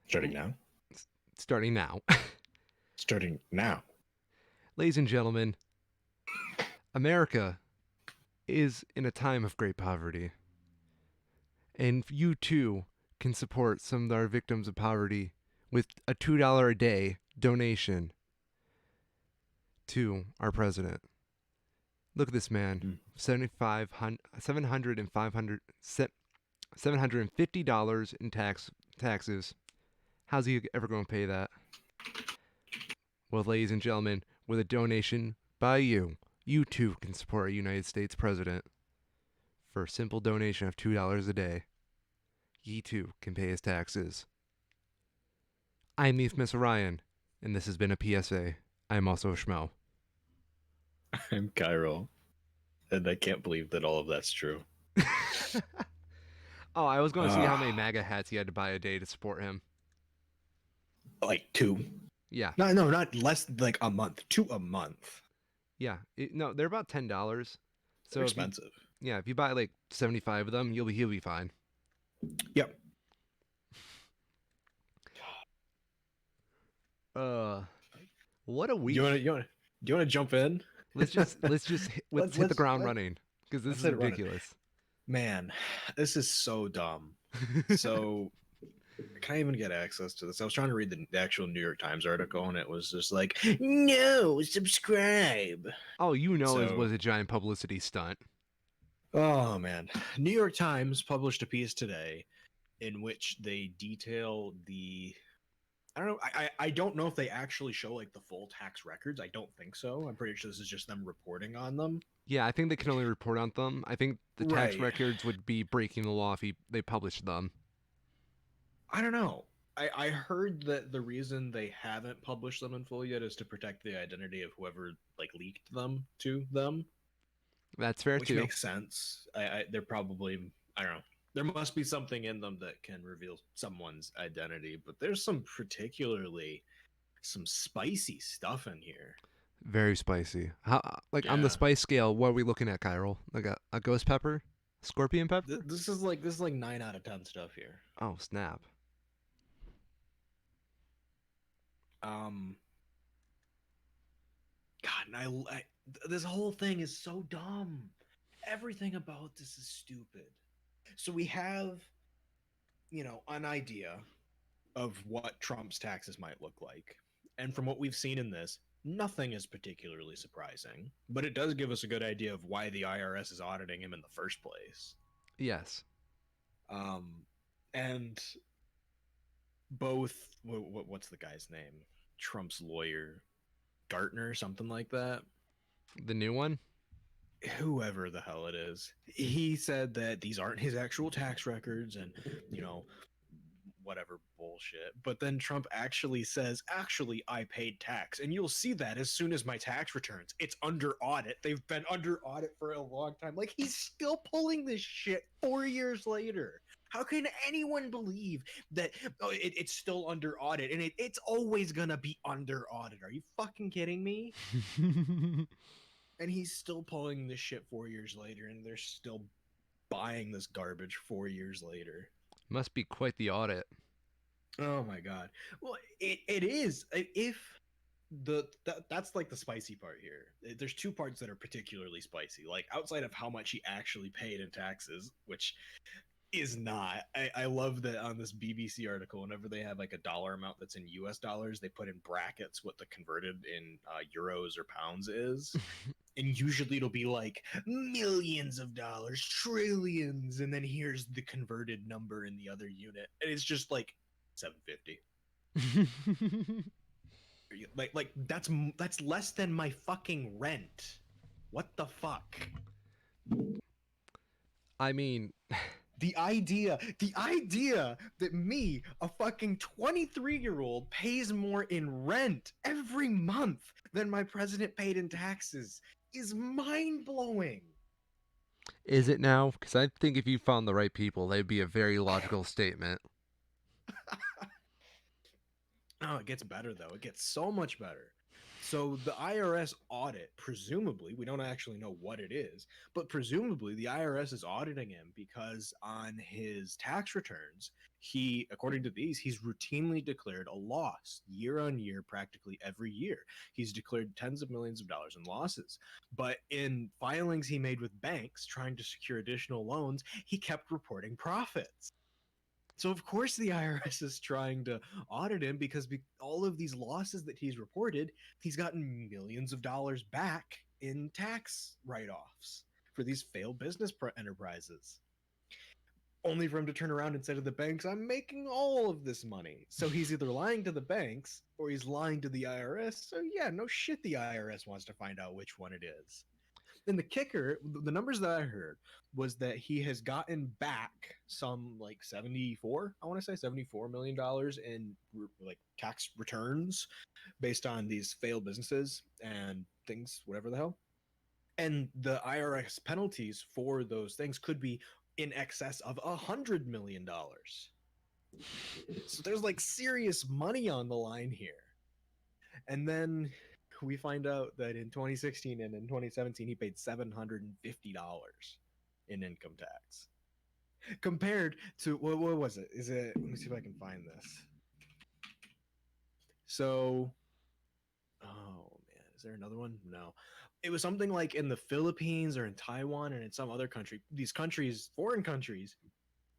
Starting now? Starting now. Starting now. Ladies and gentlemen, America is in a time of great poverty, and you too can support some of our victims of poverty with a $2 a day donation to our president. Look at this man, Mm. 700 and 500 $750 in taxes. How's he ever going to pay that? Well, ladies and gentlemen, with a donation by you too can support a United States president for a simple donation of $2 a day. Ye too can pay his taxes. I'm the Miss Orion, and this has been a PSA. I'm also a schmo. I'm Cairo, and I can't believe that all of that's true. Oh, I was going to see how many Ah, MAGA hats he had to buy a day to support him. like two. Yeah, No, not less like a month. Two a month. yeah. No, they're about $10. They're So expensive. if you buy like 75 of them, he'll be fine. Yep. Uh, what a Do you week. want to? Do you want to jump in? Let's hit the Let's ground running because this let's is hit it running. ridiculous. Man, this is so dumb. So can I even get access to this? I was trying to read the actual New York Times article, and it was just like, no, subscribe. Oh, it So was a giant publicity stunt. oh man, New York Times published a piece today in which they detail the. I don't know. I don't know if they actually show like the full tax records. I don't think so. I'm pretty sure this is just them reporting on them. Yeah, I think they can only report on them. I think the tax Right. records would be breaking the law if they published them. I don't know. I heard that the reason they haven't published them in full yet is to protect the identity of whoever like leaked them to them, That's fair which too. makes sense. They're probably, I don't know. There must be something in them that can reveal someone's identity, but there's some spicy stuff in here. Very spicy. How like on the Yeah. spice scale? What are we looking at, Kyril? Like a ghost pepper, scorpion pepper? This is like 9 out of 10 stuff here. Oh snap! Um, God, this whole thing is so dumb. Everything about this is stupid. So we have, an idea of what Trump's taxes might look like. And from what we've seen in this, nothing is particularly surprising, but it does give us a good idea of why the IRS is auditing him in the first place. Yes, Um, and both, what's the guy's name? Trump's lawyer, Gartner, something like that. the new one. Whoever the hell it is, he said that these aren't his actual tax records and, you know, whatever bullshit. But then Trump actually says, actually, I paid tax. And you'll see that as soon as my tax returns. It's under audit. They've been under audit for a long time. Like, he's still pulling this shit 4 years later. How can anyone believe that it's still under audit and it's always gonna be under audit? Are you fucking kidding me? And he's still pulling this shit 4 years later, and they're still buying this garbage 4 years later. Must be quite the audit. Oh my god. Well, it is. If that's like the spicy part here. There's two parts that are particularly spicy. Like outside of how much he actually paid in taxes, which is not. I love that on this BBC article, whenever they have like a dollar amount that's in US dollars, they put in brackets what the converted in euros or pounds is. And usually it'll be like millions of dollars, trillions, and then here's the converted number in the other unit. And it's just like 750. Like that's less than my fucking rent. What the fuck? I mean, The idea that me, a fucking 23-year-old, pays more in rent every month than my president paid in taxes is mind blowing. is it now? Because I think if you found the right people, they'd be a very logical statement. Oh, it gets better though. It gets so much better. So the IRS audit, presumably, we don't actually know what it is, but presumably the IRS is auditing him because on his tax returns, According to these, he's routinely declared a loss year on year, practically every year. He's declared tens of millions of dollars in losses. But in filings he made with banks trying to secure additional loans, he kept reporting profits. So of course the IRS is trying to audit him because all of these losses that he's reported, he's gotten millions of dollars back in tax write-offs for these failed business enterprises. Only for him to turn around and say to the banks, I'm making all of this money. So he's either lying to the banks or he's lying to the IRS. So yeah, no shit, the IRS wants to find out which one it is. And the kicker, the numbers that I heard was that he has gotten back some like 74, I want to say $74 million in like tax returns based on these failed businesses and things, whatever the hell. And the IRS penalties for those things could be in excess of $100 million. So there's like serious money on the line here. And then we find out that in 2016 and in 2017 he paid $750 in income tax compared to what was it? Is it? Let me see if I can find this. So, oh man, is there another one? No, it was something like in the Philippines or in Taiwan and in some other country. These countries, foreign countries,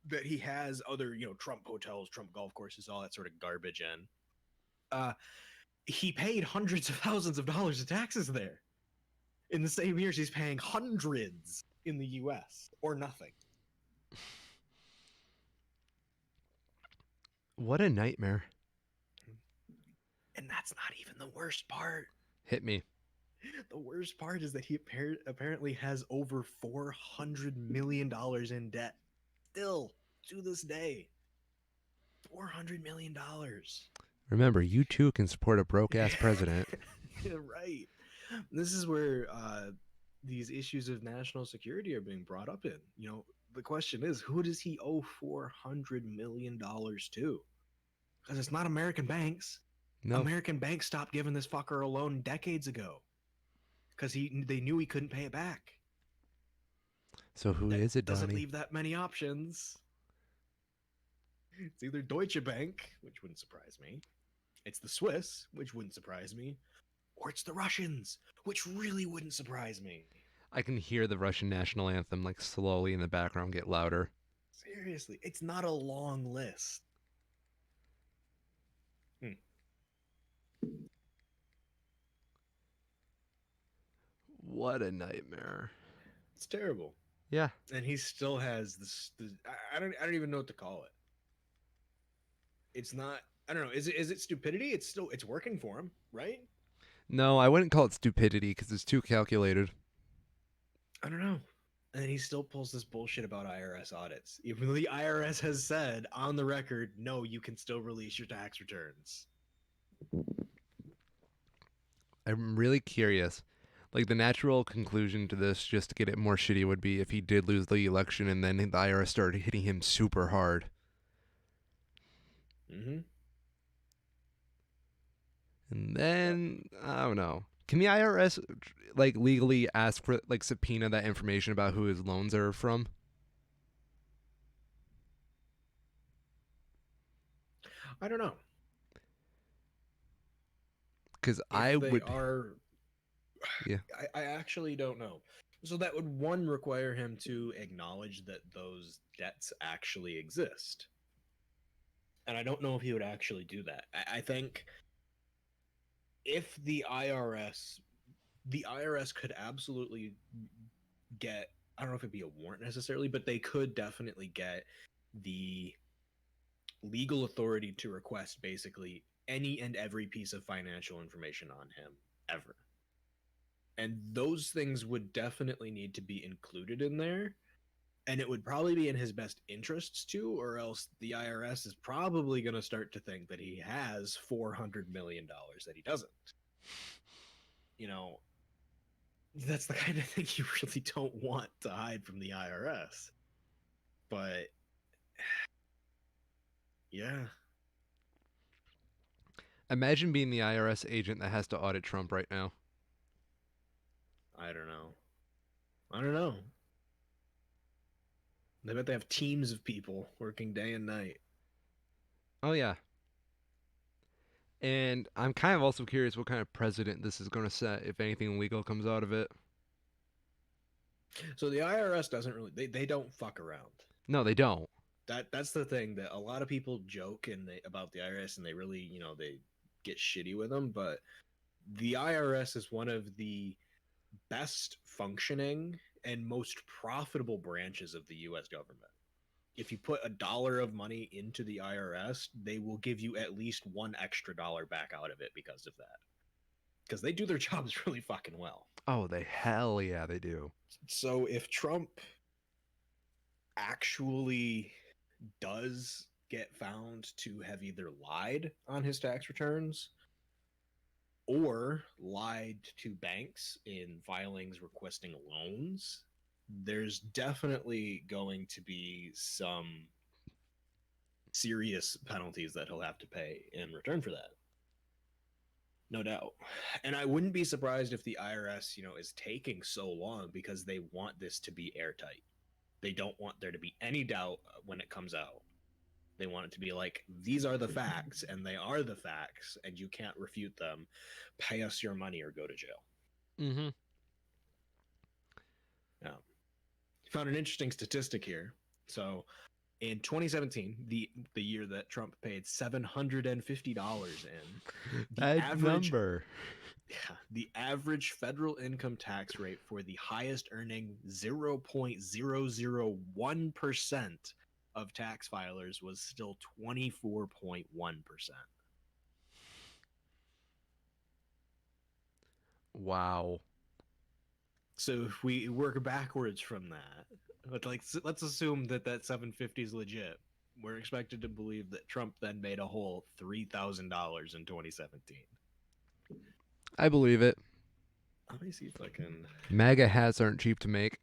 that he has other, Trump hotels, Trump golf courses, all that sort of garbage in. Uh, he paid hundreds of thousands of dollars of taxes there. In the same years, he's paying hundreds in the U.S. or nothing. What a nightmare. And that's not even the worst part. Hit me. The worst part is that he apparently has over $400 million in debt still to this day. $400 million. Remember, you too can support a broke ass president. Right. This is where these issues of national security are being brought up in. The question is, who does he owe $400 million to? Because it's not American banks. No. American banks stopped giving this fucker a loan decades ago because they knew he couldn't pay it back. So who That is it, doesn't Donnie? leave that many options. It's either Deutsche Bank, which wouldn't surprise me. It's the Swiss, which wouldn't surprise me. Or it's the Russians, which really wouldn't surprise me. I can hear the Russian national anthem like slowly in the background get louder. Seriously, it's not a long list. What a nightmare. It's terrible. Yeah. And he still has this. I don't even know what to call it. It's not. I don't know. Is it stupidity? It's working for him, right? No, I wouldn't call it stupidity because it's too calculated. I don't know. And he still pulls this bullshit about IRS audits, even though the IRS has said on the record, no, you can still release your tax returns. I'm really curious. Like, the natural conclusion to this, just to get it more shitty, would be if he did lose the election and then the IRS started hitting him super hard. Mm-hmm. And then, I don't know. Can the IRS, like, legally ask for, like, subpoena that information about who his loans are from? I don't know. Because I If they would. are, Yeah. I actually don't know. So that would, one, require him to acknowledge that those debts actually exist. And I don't know if he would actually do that. I think if the IRS could absolutely get, I don't know if it'd be a warrant necessarily, but they could definitely get the legal authority to request basically any and every piece of financial information on him ever. And those things would definitely need to be included in there. And it would probably be in his best interests too, or else the IRS is probably going to start to think that he has $400 million that he doesn't. You know, that's the kind of thing you really don't want to hide from the IRS. But yeah, Imagine being the IRS agent that has to audit Trump right now. I don't know. I don't know. I bet they have teams of people working day and night. Oh yeah. And I'm kind of also curious what kind of precedent this is going to set if anything legal comes out of it. So the IRS doesn't really they don't fuck around. No, they don't. That's the thing that a lot of people joke about the IRS and they really, they get shitty with them, but the IRS is one of the best functioning and most profitable branches of the US government. If you put $1 of money into the IRS, they will give you at least $1 extra back out of it because of that. Because they do their jobs really fucking well. Oh, they hell yeah, they do. So if Trump actually does get found to have either lied on his tax returns or lied to banks in filings requesting loans, there's definitely going to be some serious penalties that he'll have to pay in return for that. No doubt. And I wouldn't be surprised if the IRS, is taking so long because they want this to be airtight. They don't want there to be any doubt when it comes out. They want it to be like, these are the facts, and they are the facts, and you can't refute them. Pay us your money or go to jail. Mm-hmm. Yeah. Found an interesting statistic here. So in 2017, the year that Trump paid $750 in, the That average number. yeah, the average federal income tax rate for the highest earning 0.001% of tax filers was still 24.1%. Wow. So if we work backwards from that, but like let's assume that 750 is legit. We're expected to believe that Trump then made a whole $3,000 in 2017. I believe it. Let me see if I can. MAGA hats aren't cheap to make.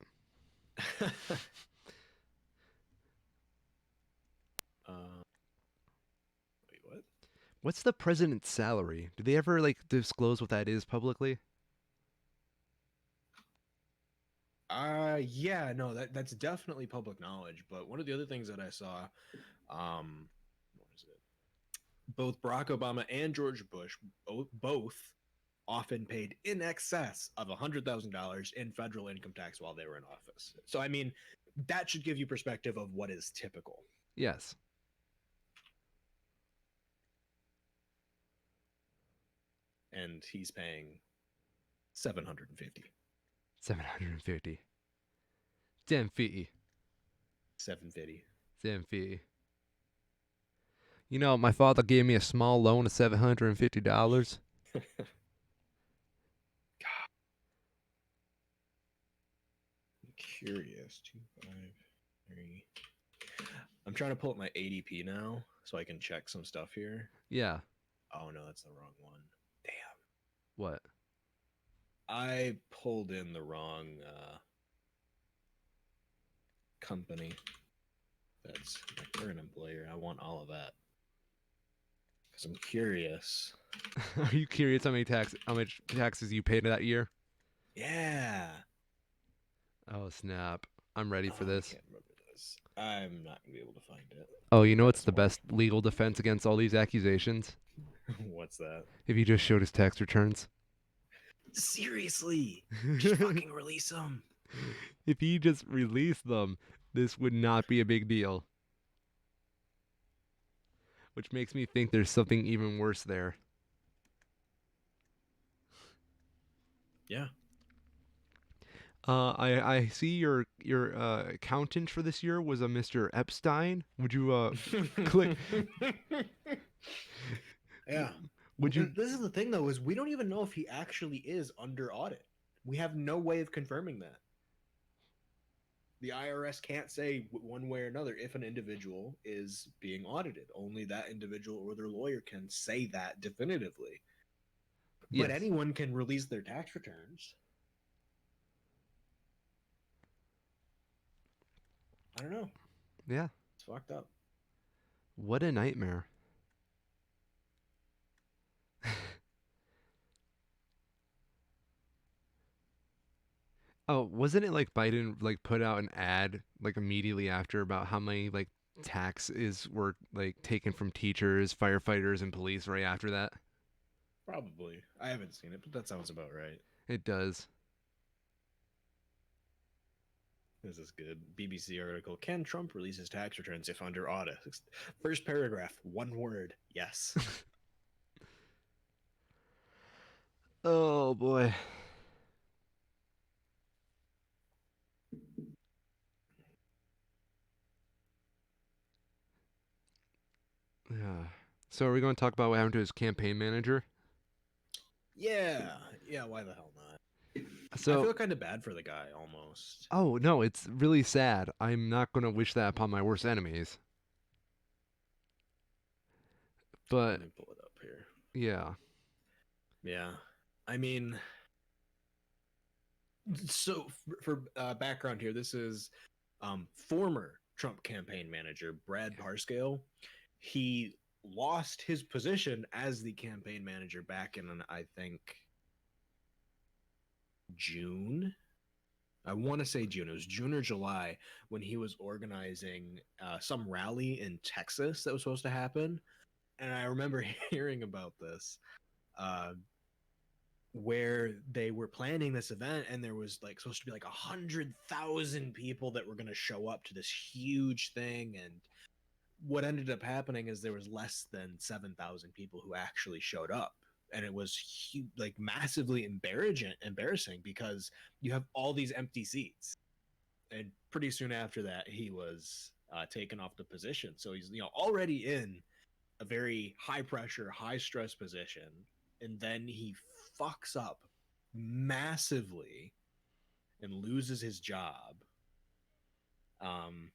uh, wait, what? What's the president's salary? Do they ever like disclose what that is publicly? Yeah, no, that's definitely public knowledge. But one of the other things that I saw, what is it? Both Barack Obama and George Bush both often paid in excess of $100,000 in federal income tax while they were in office. So I mean, that should give you perspective of what is typical. Yes. And he's paying 750, 750. Damn fee. 750. Damn fee. You know, my father gave me a small loan of $750. I'm curious. 253. I'm trying to pull up my ADP now so I can check some stuff here. Yeah. Oh no, that's the wrong one. Damn. What? I pulled in the wrong company. That's my current employer. I want all of that because I'm curious. Are you curious how much taxes you paid that year? Yeah. Oh snap. I'm ready for Oh, I this. can't remember this. I'm not gonna be able to find it. Oh, you know what's That's the why. best legal defense against all these accusations? What's that? If he just showed his tax returns. Seriously, just fucking release them. If he just released them, this would not be a big deal. Which makes me think there's something even worse there. Yeah. I see your accountant for this year was a Mr. Epstein. Would you click? Yeah. Would you? This is the thing, though, is we don't even know if he actually is under audit. We have no way of confirming that. The IRS can't say one way or another if an individual is being audited. Only that individual or their lawyer can say that definitively. But Yes. anyone can release their tax returns. I don't know. Yeah. It's fucked up. What a nightmare. Oh, wasn't it like Biden like put out an ad like immediately after about how many like taxes were like taken from teachers, firefighters, and police right after that. Probably. I haven't seen it, but that sounds about right. It does. This is good. BBC article: Can Trump release his tax returns if under audit? First paragraph, one word: yes. Oh boy. Yeah. So are we going to talk about what happened to his campaign manager? Yeah, yeah. Why the hell not? I So, feel kind of bad for the guy almost. oh no, it's really sad. I'm not going to wish that upon my worst enemies. Let But me pull it up here. yeah. Yeah, I mean, so for background here, this is former Trump campaign manager Brad Parscale. He lost his position as the campaign manager back in, I think, June. I want to say June. It was June or July when he was organizing some rally in Texas that was supposed to happen. And I remember hearing about this, uh, where they were planning this event, and there was like supposed to be like 100,000 people that were going to show up to this huge thing. And what ended up happening is there was less than 7,000 people who actually showed up. And it was like massively embarrassing because you have all these empty seats. And pretty soon after that, he was taken off the position. So he's already in a very high pressure, high stress position, and then he fucks up massively and loses his job um,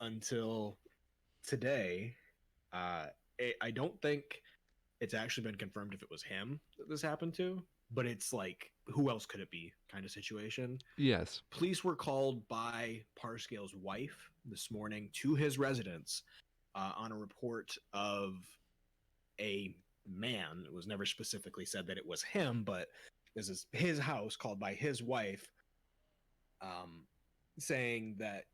until today. Uh, I don't think it's actually been confirmed if it was him that this happened to, but it's like, who else could it be kind of situation. Yes. Police were called by Parscale's wife this morning to his residence on a report of a man. It was never specifically said that it was him, but this is his house called by his wife, um, saying that,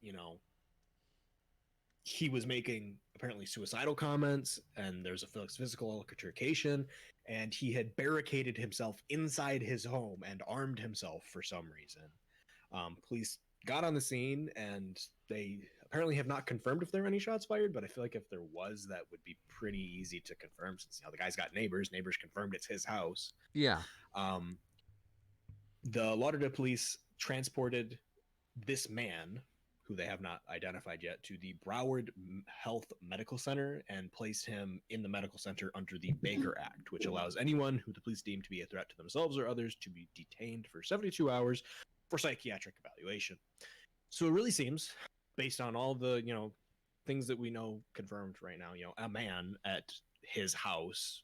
he was making apparently suicidal comments and there's a physical altercation, and he had barricaded himself inside his home and armed himself for some reason. Police got on the scene and they apparently have not confirmed if there were any shots fired, but I feel like if there was, that would be pretty easy to confirm since the guy's got neighbors. Neighbors confirmed it's his house. Yeah. Um, the Lauderdale police transported this man, who they have not identified yet, to the Broward Health Medical Center and placed him in the medical center under the Baker Act, which allows anyone who the police deem to be a threat to themselves or others to be detained for 72 hours for psychiatric evaluation. So it really seems, based on all the, things that we know confirmed right now, a man at his house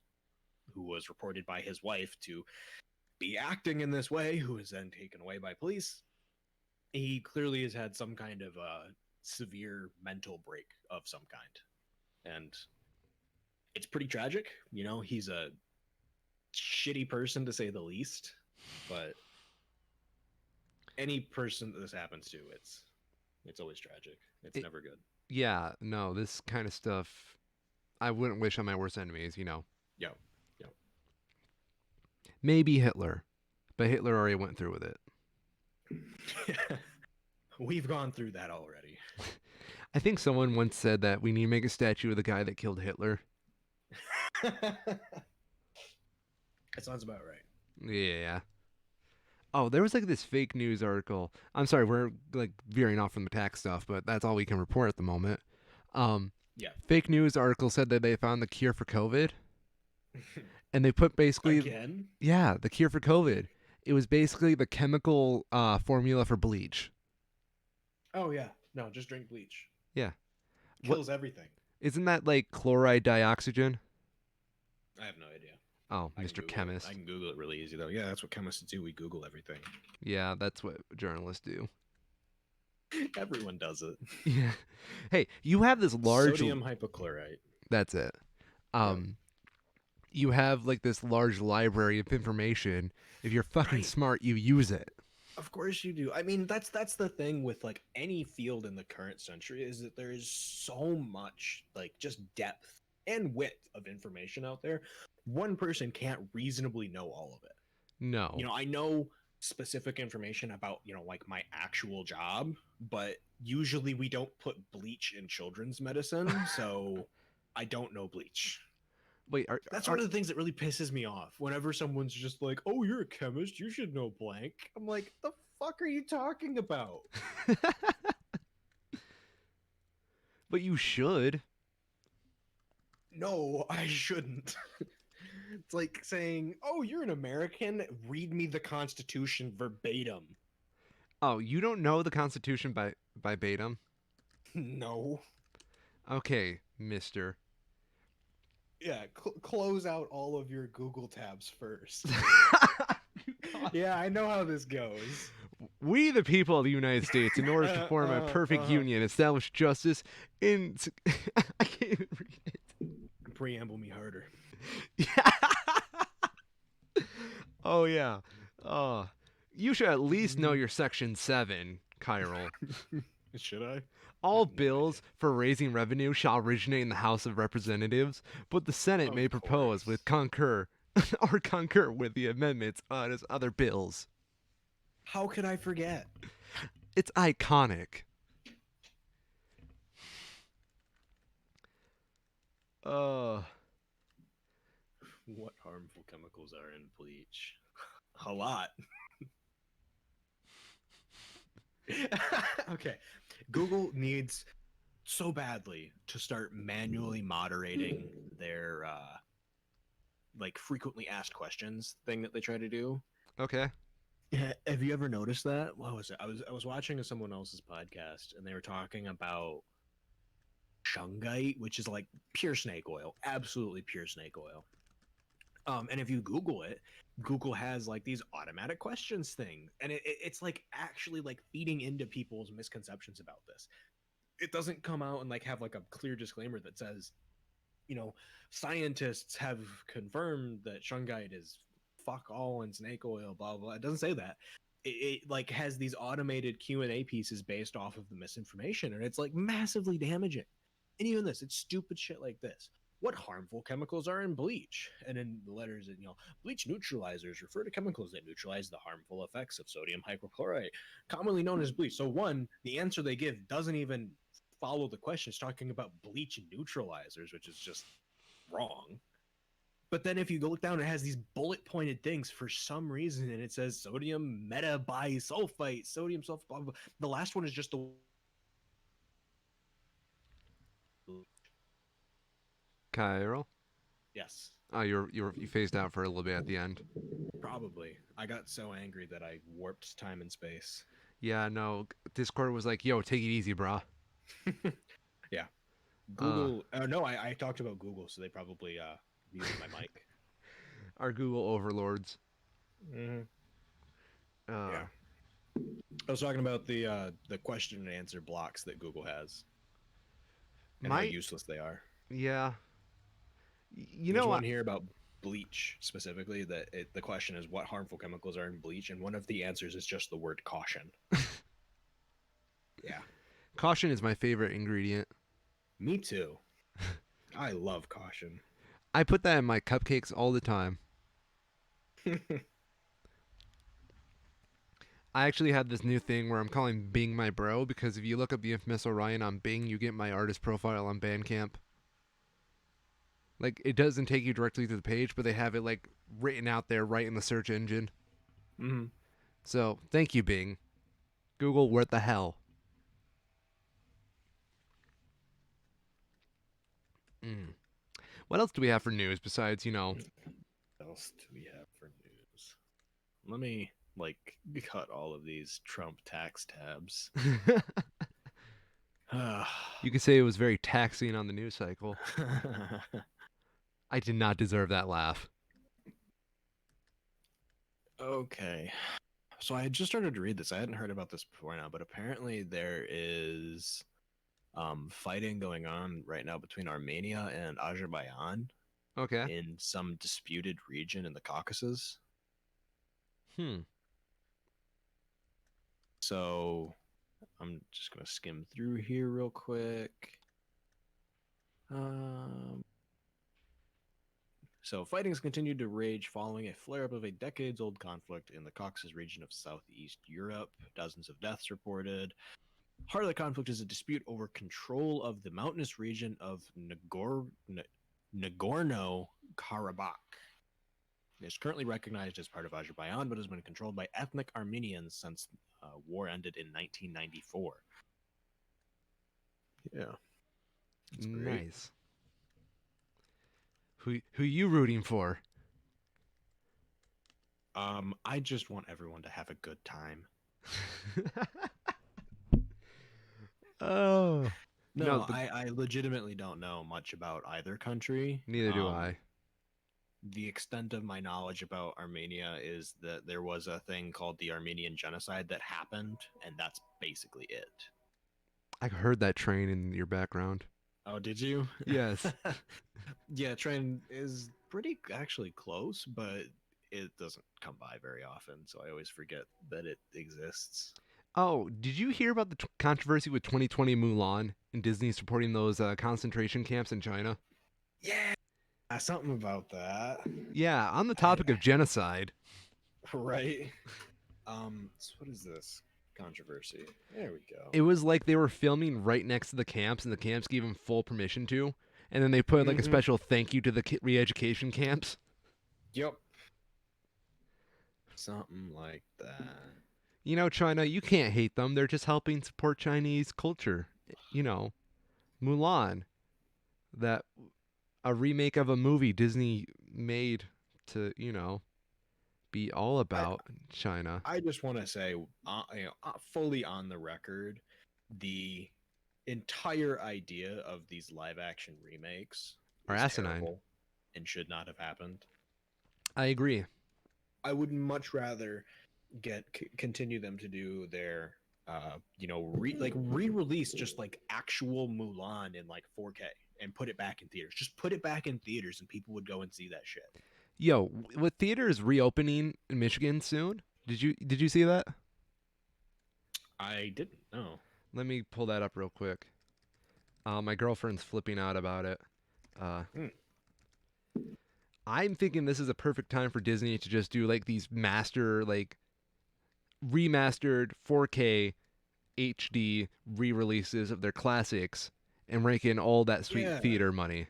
who was reported by his wife to be acting in this way, who is then taken away by police. He clearly has had some kind of severe mental break of some kind. And it's pretty tragic. He's a shitty person to say the least, but any person that this happens to, it's always tragic. It's It, never good. yeah, no, this kind of stuff I wouldn't wish on my worst enemies. Yo, yo. Maybe Hitler, but Hitler already went through with it. We've gone through that already. I think someone once said that we need to make a statue of the guy that killed Hitler. That sounds about right. Yeah. Oh, there was like this fake news article. I'm sorry, we're like veering off from the tax stuff, but that's all we can report at the moment. Um, Yeah. Fake news article said that they found the cure for COVID, and they put basically, Again? yeah, the cure for COVID. It was basically the chemical formula for bleach. Oh yeah. No, just drink bleach. Yeah. What Kills everything. isn't that like chloride dioxygen? I have no idea. Oh, I can Mr. Google Chemist. I can Google it really easy though. Yeah, that's what chemists do. We Google everything. Yeah, that's what journalists do. Everyone does it. Yeah. Hey, you have this large. Sodium hypochlorite. That's it. Yep. You have like this large library of information. If you're fucking Right. smart, you use it. Of course you do. I mean, that's the thing with like any field in the current century is that there is so much like just depth and width of information out there. One person can't reasonably know all of it. No. I know specific information about, like my actual job, but usually we don't put bleach in children's medicine, so I don't know bleach. Wait, That's one are of the things that really pisses me off whenever someone's just like, "Oh, you're a chemist, you should know blank." I'm like, "The fuck are you talking about?" but you should. No, I shouldn't. It's like saying, "Oh, you're an American, read me the Constitution verbatim." Oh, you don't know the Constitution by Batum? No. Okay, mister. Yeah, close out all of your Google tabs first. God. Yeah, I know how this goes. We, the people of the United States, in order to uh, form a uh, perfect uh. union, establish justice in. I can't even read it. Preamble me harder. Yeah. Oh yeah. Oh, you should at least know your Section 7, Chiral. Should I? I All have no idea. bills for raising revenue shall originate in the House of Representatives, but the Senate may Of propose course. with concur or concur with the amendments on its other bills. How could I forget? It's iconic. Uh, What harmful chemicals are in bleach? A lot. Okay. Google needs so badly to start manually moderating their like frequently asked questions thing that they try to do. okay. Yeah, have you ever noticed that? What was it? I was watching someone else's podcast and they were talking about shungite, which is like pure snake oil, absolutely pure snake oil. And if you Google it, Google has like these automatic questions thing, and it's like actually like feeding into people's misconceptions about this. It doesn't come out and like have like a clear disclaimer that says, you know, scientists have confirmed that shungite is fuck all and snake oil, blah blah. It doesn't say that. It like has these automated Q&A pieces based off of the misinformation, and it's like massively damaging. And even this, it's stupid shit like this. What harmful chemicals are in bleach? And in the letters, bleach neutralizers refer to chemicals that neutralize the harmful effects of sodium hypochlorite, commonly known as bleach. So one, the answer they give doesn't even follow the question. It's talking about bleach neutralizers, which is just wrong. But then if you go look down, it has these bullet pointed things for some reason, and it says sodium metabisulfite, sodium sulfate, blah, blah, blah. The last one is just the. Chiral. Yes, Oh, you phased out for a little bit at the end. probably. I got so angry that I warped time and space. Yeah, no. Discord was like, "Yo, take it easy, brah." Yeah. Uh, Google. No, I talked about Google, so they probably muted my mic. our Google overlords. Mm-hmm. Uh, Yeah. I was talking about the question and answer blocks that Google has and how my useless they are. yeah. You There's know one what? here about bleach specifically that the question is what harmful chemicals are in bleach, and one of the answers is just the word caution. Yeah, Caution is my favorite ingredient. me too. I love caution. I put that in my cupcakes all the time. I actually had this new thing where I'm calling Bing my bro because if you look up the infamous Orion on Bing, you get my artist profile on Bandcamp. Like it doesn't take you directly to the page, but they have it like written out there right in the search engine. Mm-hmm. So thank you, Bing. Google, what the hell? Mm. What else do we have for news besides, What else do we have for news? Let me like cut all of these Trump tax tabs. you could say it was very taxing on the news cycle. I did not deserve that laugh. Okay. So I had just started to read this. I hadn't heard about this before now, but apparently there is fighting going on right now between Armenia and Azerbaijan Okay. in some disputed region in the Caucasus. Hmm. So I'm just gonna skim through here real quick. Um, so fighting has continued to rage following a flare-up of a decades-old conflict in the Caucasus region of southeast Europe. Dozens of deaths reported. Heart of the conflict is a dispute over control of the mountainous region of Nagorno Karabakh. It is currently recognized as part of Azerbaijan, but has been controlled by ethnic Armenians since war ended in 1994. Yeah, that's great. Nice. Who you rooting for? I just want everyone to have a good time. Oh. No, No, but I legitimately don't know much about either country. neither do I. The extent of my knowledge about Armenia is that there was a thing called the Armenian genocide that happened, and that's basically it. I heard that train in your background. Oh, did you? Yes. Yeah, train is pretty actually close, but it doesn't come by very often, so I always forget that it exists. Oh, did you hear about the controversy with 2020 Mulan and Disney supporting those concentration camps in China? Yeah, something about that. Yeah, on the I topic of genocide, right. So what is this controversy? There we go. it was like they were filming right next to the camps, and the camps gave them full permission to. And then they put like a Mm-hmm. special thank you to the re-education camps. Yep. Something like that. You know, China, you can't hate them. They're just helping support Chinese culture. You know, Mulan, that a remake of a movie Disney made to, be all I about China. I just want to say, fully on the record, the entire idea of these live action remakes Or is asinine. terrible and should not have happened. I agree. I would much rather continue them to do their re-release just like actual Mulan in like 4K and put it back in theaters. Just put it back in theaters and people would go and see that shit. Yo, with theaters reopening in Michigan soon, did you see that? I didn't know. Let me pull that up real quick. My girlfriend's flipping out about it. Uh, Hmm. I'm thinking this is a perfect time for Disney to just do like these like remastered 4K HD re-releases of their classics and rake in all that sweet Yeah, theater money.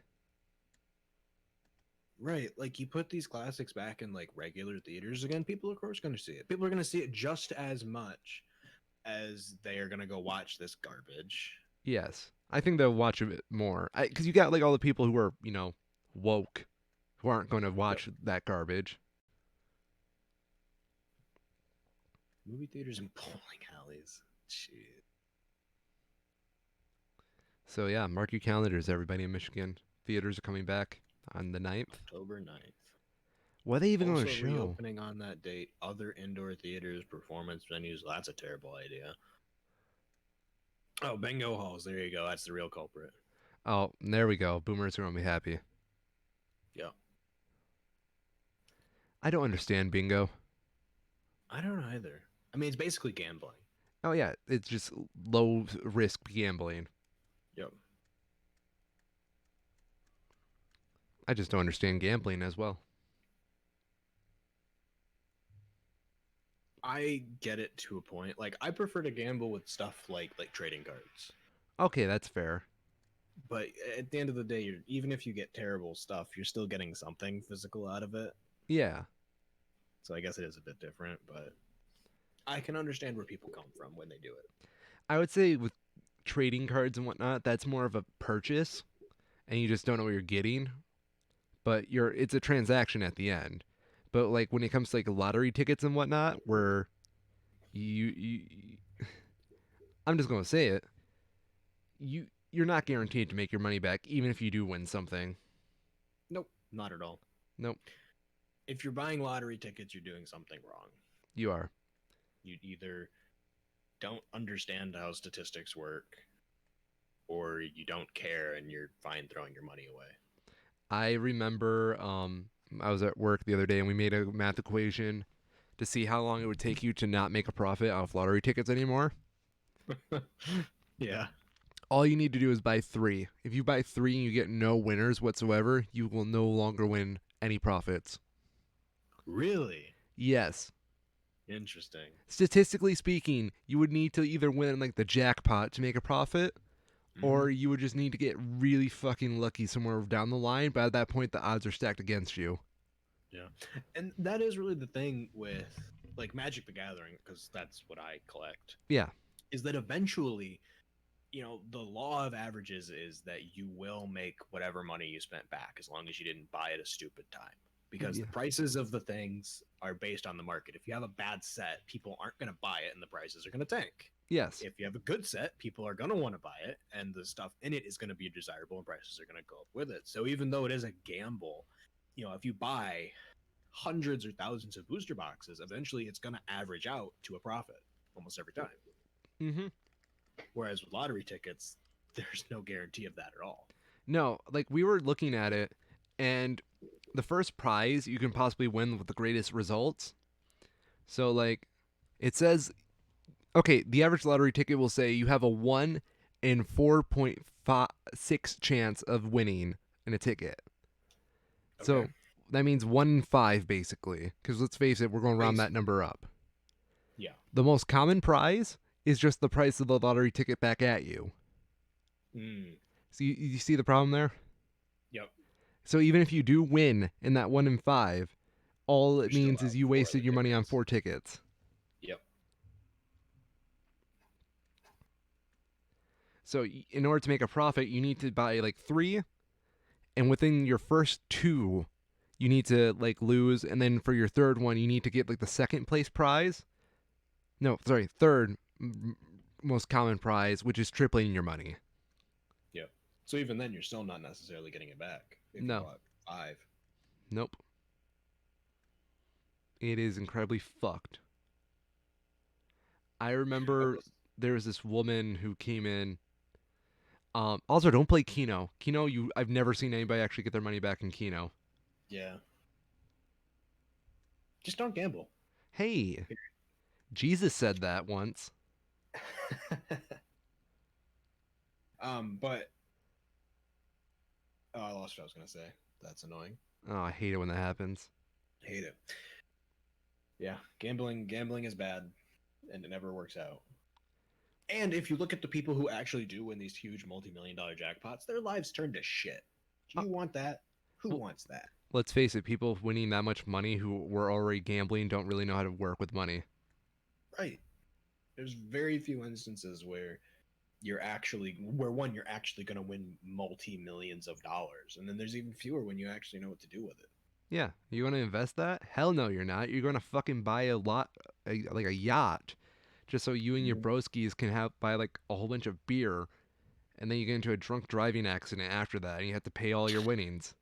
right. Like you put these classics back in like regular theaters again, people are of course going to see it. People are going to see it just as much as they are going to go watch this garbage. Yes, I think they'll watch a bit more because you got like all the people who are woke who aren't going to Yep. watch that garbage. Movie theaters and bowling alleys. Shit. So yeah, mark your calendars, everybody in Michigan. Theaters are coming back on the 9th. October 9th. What are they even going to Also show? reopening on that date, other indoor theaters, performance venues. That's a terrible idea. Oh, bingo halls. There you go. That's the real culprit. Oh, there we go. Boomers are going to be happy. Yeah. I don't understand bingo. I don't know either. I mean, it's basically gambling. Oh yeah, it's just low risk gambling. Yep. I just don't understand gambling as well. I get it to a point. Like I prefer to gamble with stuff like trading cards. Okay, that's fair. But at the end of the day, even if you get terrible stuff, you're still getting something physical out of it. Yeah. So I guess it is a bit different, but I can understand where people come from when they do it. I would say with trading cards and whatnot, that's more of a purchase and you just don't know what you're getting. But it's a transaction at the end. But like when it comes to like lottery tickets and whatnot, where you I'm just gonna say it, you're not guaranteed to make your money back even if you do win something. Nope, not at all. Nope, If you're buying lottery tickets, you're doing something wrong. you are. You either don't understand how statistics work or you don't care and you're fine throwing your money away. I remember I was at work the other day and we made a math equation to see how long it would take you to not make a profit off lottery tickets anymore. Yeah. All you need to do is buy 3. If you buy 3 and you get no winners whatsoever, you will no longer win any profits. Really Yes. interesting. Statistically speaking, you would need to either win like the jackpot to make a profit, Hmm. or you would just need to get really fucking lucky somewhere down the line, but at that point the odds are stacked against you. Yeah, and that is really the thing with like Magic the Gathering, because that's what I collect. Yeah. Is that eventually, the law of averages is that you will make whatever money you spent back as long as you didn't buy at a stupid time. Because Yeah. the prices of the things are based on the market. If you have a bad set, people aren't going to buy it and the prices are going to tank. Yes. If you have a good set, people are going to want to buy it and the stuff in it is going to be desirable and prices are going to go up with it. So even though it is a gamble, if you buy hundreds or thousands of booster boxes, eventually it's going to average out to a profit almost every time. Mm-hmm. Whereas with lottery tickets, there's no guarantee of that at all. No, like we were looking at it, and the first prize you can possibly win with the greatest results. So like, it says, okay, the average lottery ticket will say you have a 1 in 4.6 chance of winning in a ticket. Okay. So that means 1 in 5 basically, because let's face it, we're going to round that Basically. number up. Yeah. The most common prize is just the price of the lottery ticket back at you. Mm. So you see the problem there? Yep. So even if you do win in that 1 in 5, all it You're still means is out you for wasted the your money on tickets. 4 tickets. Yep. So in order to make a profit, you need to buy like 3, and within your first 2, you need to like lose, and then for your third one, you need to get like the second place prize. No, sorry, third most common prize, which is tripling your money. Yep. So even then, you're still not necessarily getting it back if you No, bought five. nope. It is incredibly fucked. I I remember will. there was this woman who came in. Also, don't play Keno. I've never seen anybody actually get their money back in Keno. Yeah. Just don't gamble. Hey, Jesus said that once. But oh, I lost what I was gonna say. That's annoying. Oh, I hate it when that happens. Hate it. Yeah, gambling is bad, and it never works out. And if you look at the people who actually do win these huge multi-million-dollar jackpots, their lives turn to shit. Do Uh, you want that? Who well, wants that? let's face it, people winning that much money who were already gambling don't really know how to work with money. Right. There's very few instances where you're actually going to win multi-millions of dollars, and then there's even fewer when you actually know what to do with it. Yeah, you want to invest that? Hell no, you're not. You're gonna fucking buy like a yacht, just so you and your Mhm. broskies can have buy like a whole bunch of beer, and then you get into a drunk driving accident after that, and you have to pay all your winnings.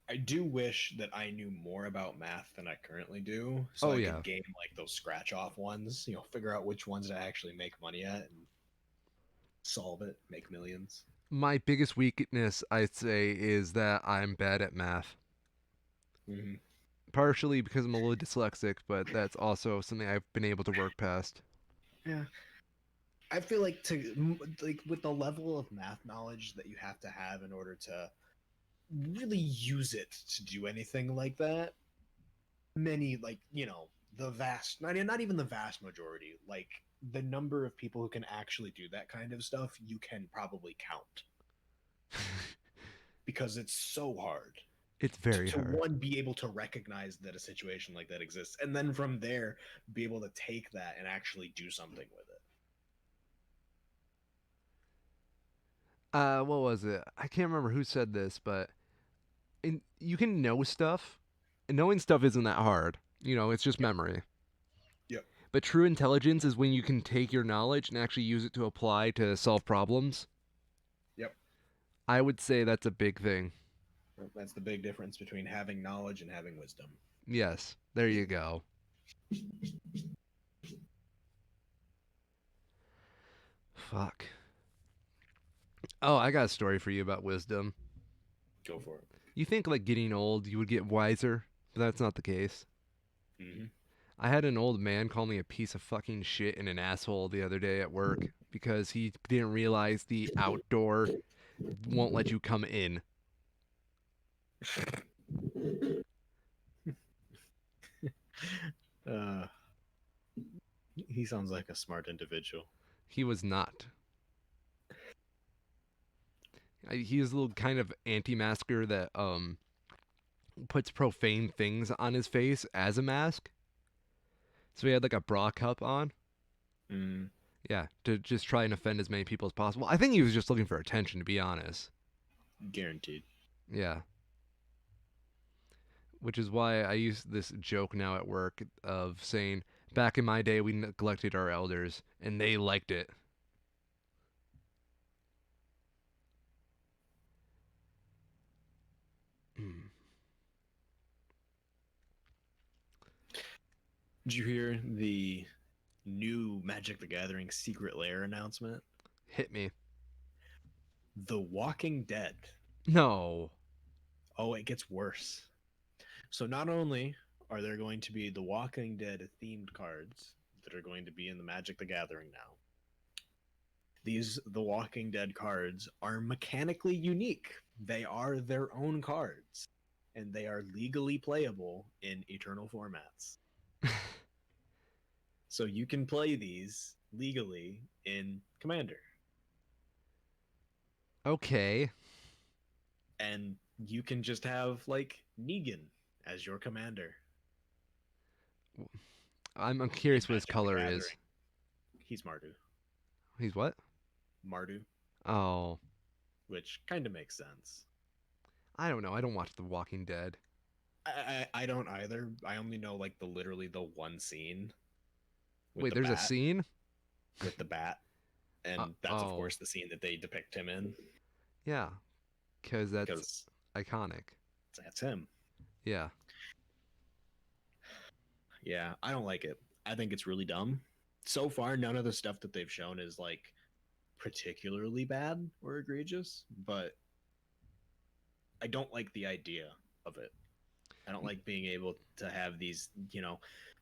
I do wish that I knew more about math than I currently do, so Oh I yeah, could game like those scratch off ones, figure out which ones to actually make money at and solve it, make millions. my biggest weakness I'd say is that I'm bad at math. Hmm. Partially because I'm a little dyslexic, but that's also something I've been able to work past. Yeah, I feel like like with the level of math knowledge that you have to have in order to really use it to do anything like that, many like the vast not even the vast majority, like the number of people who can actually do that kind of stuff you can probably count, because it's so hard It's to, very to hard. one be able to recognize that a situation like that exists, and then from there be able to take that and actually do something with it. What was it? I can't remember who said this, but you can know stuff, and knowing stuff isn't that hard. It's just Yep. memory. Yep. But true intelligence is when you can take your knowledge and actually use it to apply to solve problems. Yep. I would say that's a big thing. That's the big difference between having knowledge and having wisdom. Yes, there you go. Fuck. Oh, I got a story for you about wisdom. Go for it. You think like getting old, you would get wiser, but that's not the case. Hmm. I had an old man call me a piece of fucking shit and an asshole the other day at work because he didn't realize the outdoor won't let you come in. Uh, he sounds like a smart individual. He was not. He's a little kind of anti-masker that puts profane things on his face as a mask. So he had like a bra cup on. Mm, Yeah, to just try and offend as many people as possible. I think he was just looking for attention, to be honest. guaranteed. Yeah. Which is why I use this joke now at work of saying, back in my day, we neglected our elders, and they liked it. Hmm. Did you hear the new Magic the Gathering Secret Lair announcement? Hit me. The Walking Dead. No. Oh, it gets worse. So not only are there going to be the Walking Dead themed cards that are going to be in the Magic the Gathering now, these the Walking Dead cards are mechanically unique. They are their own cards, and they are legally playable in Eternal formats. So you can play these legally in Commander, Okay. and you can just have like Negan as your commander I'm in curious what his Magic the color is. Gathering. He's Mardu. He's what? Mardu, Oh. which kind of makes sense. I don't know. I don't watch The Walking Dead. I don't either. I only know like the literally the one scene with Wait, the there's a bat, scene? with the bat, and that's of Oh. course the scene that they depict him in Yeah, because that's because iconic. that's him. Yeah. Yeah, I don't like it. I think it's really dumb. So far, none of the stuff that they've shown is like particularly bad or egregious, but I don't like the idea of it. I don't like being able to have these,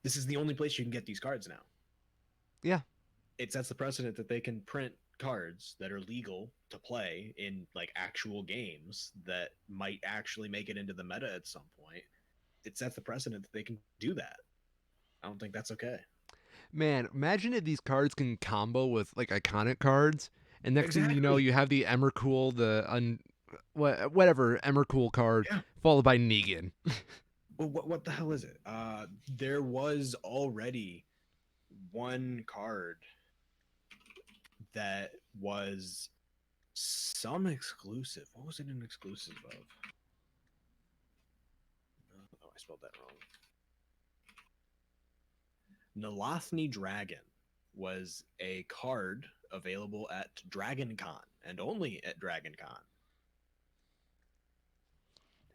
this is the only place you can get these cards now. Yeah. It sets the precedent that they can print cards that are legal to play in like actual games that might actually make it into the meta at some point. It sets the precedent that they can do that. I don't think that's okay. Man, imagine if these cards can combo with like iconic cards, and next thing you know, Exactly. you have the Emmercool, whatever Emmercool card, Yeah. followed by Negan. Well, what the hell is it? There was already one card that was some exclusive. What was it an exclusive of? Oh, I spelled that wrong. Nalathni Dragon was a card available at DragonCon and only at DragonCon.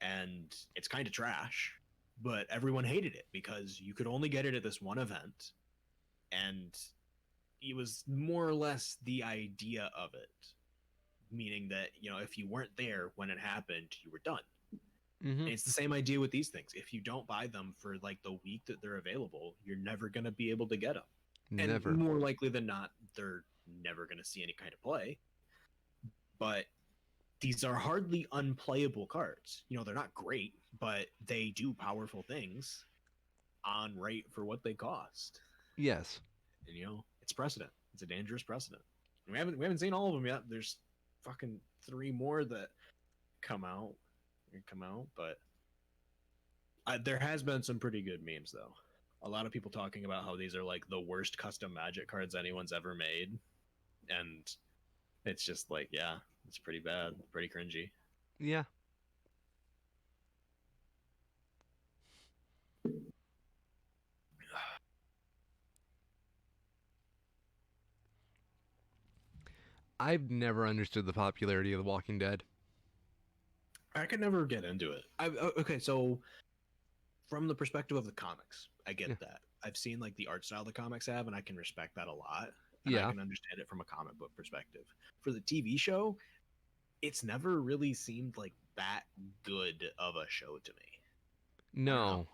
And it's kind of trash, but everyone hated it because you could only get it at this one event. And it was more or less the idea of it, meaning that, if you weren't there when it happened, you were done. Mm-hmm. And it's the same idea with these things. If you don't buy them for like the week that they're available, you're never going to be able to get them. And Never. more likely than not, they're never going to see any kind of play. But these are hardly unplayable cards. They're not great, but they do powerful things on rate for what they cost. Yes. And it's precedent. It's a dangerous precedent. And we haven't seen all of them yet. There's fucking 3 more that come out. But there has been some pretty good memes though. A lot of people talking about how these are like the worst custom Magic cards anyone's ever made, and it's just like, yeah, it's pretty bad, pretty cringy. Yeah. I've never understood the popularity of The Walking Dead. I could never get into it. Okay, so from the perspective of the comics, I Yeah. get that. I've seen like the art style the comics have, and I can respect that a lot, and I Yeah. can understand it from a comic book perspective. For the TV show, it's never really seemed like that good of a show to me. I don't know.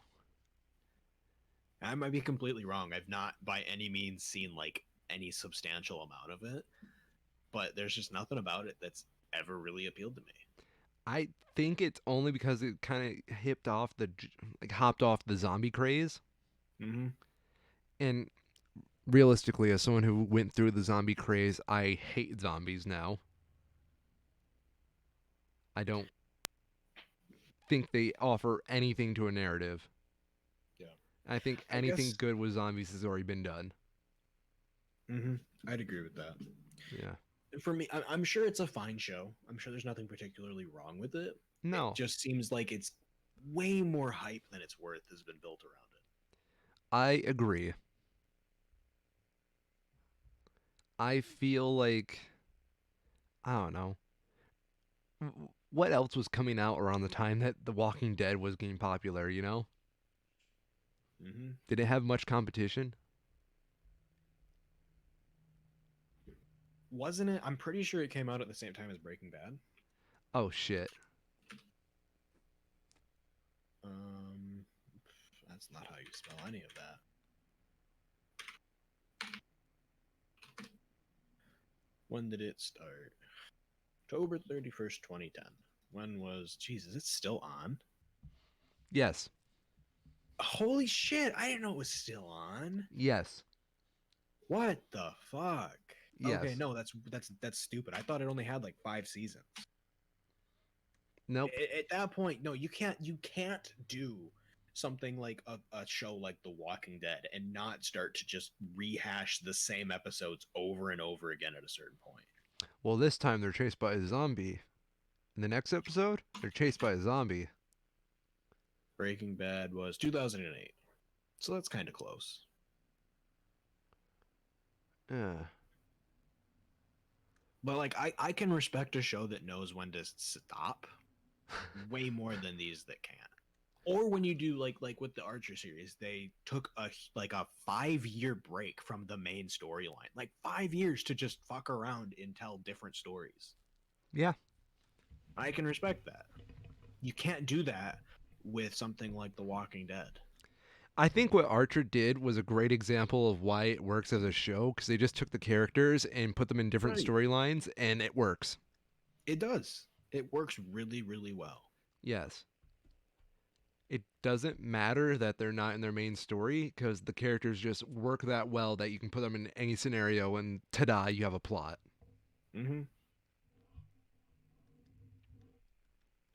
No. I might be completely wrong. I've not by any means seen like any substantial amount of it, but there's just nothing about it that's ever really appealed to me. I think it's only because it kind of hopped off the zombie craze. Mm-hmm. And realistically, as someone who went through the zombie craze, I hate zombies now. I don't think they offer anything to a narrative. Yeah. I think I anything guess. good with zombies has already been done. Mm-hmm. I'd agree with that. Yeah. For me, I'm sure it's a fine show. I'm sure there's nothing particularly wrong with it. It No, just seems like it's way more hype than it's worth has been built around I agree. I feel like I don't know. What else was coming out around the time that The Walking Dead was getting popular, you know? it. Mm-hmm. Did it have much competition? Wasn't it? I'm pretty sure it came out at the same time as Breaking Bad. Oh shit. Um, that's not how you spell any of that. When did it start? October 31st, 2010. When was Jesus? It's still on. Yes. Holy shit! I didn't know it was still on. Yes. What the fuck? Okay, Yes. no, that's stupid. I thought it only had like 5 seasons. Nope. At that point, no, you can't do something like a show like The Walking Dead and not start to just rehash the same episodes over and over again at a certain point. Well, this time they're chased by a zombie. In the next episode, they're chased by a zombie. Breaking Bad was 2008, so that's kind of close. Yeah. But like, I can respect a show that knows when to stop way more than these that can't. Or when you do like with the Archer series, they took a 5 year break from the main storyline, like 5 years to just fuck around and tell different stories. Yeah. I can respect that. You can't do that with something like The Walking Dead. I think what Archer did was a great example of why it works as a show because they just took the characters and put them in different Right. storylines and it works. It does. It works really, really well. Yes. It doesn't matter that they're not in their main story because the characters just work that well that you can put them in any scenario and ta-da, you have a plot. Mm-hmm.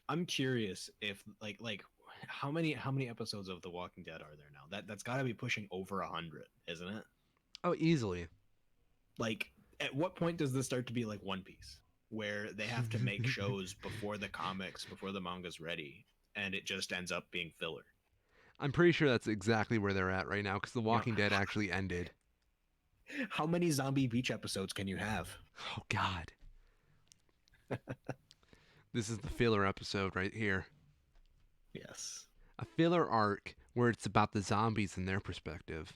I'm curious if like how many episodes of The Walking Dead are there now? That's got to be pushing over 100, isn't it? Oh, easily. Like, at what point does this start to be like One Piece, where they have to make shows before the comics, before the manga's ready, and it just ends up being filler? I'm pretty sure that's exactly where they're at right now because The You know, Walking Dead actually ended. how many Zombie Beach episodes can you have? Oh, God. This is the filler episode right here. Yes. A filler arc where it's about the zombies and their perspective.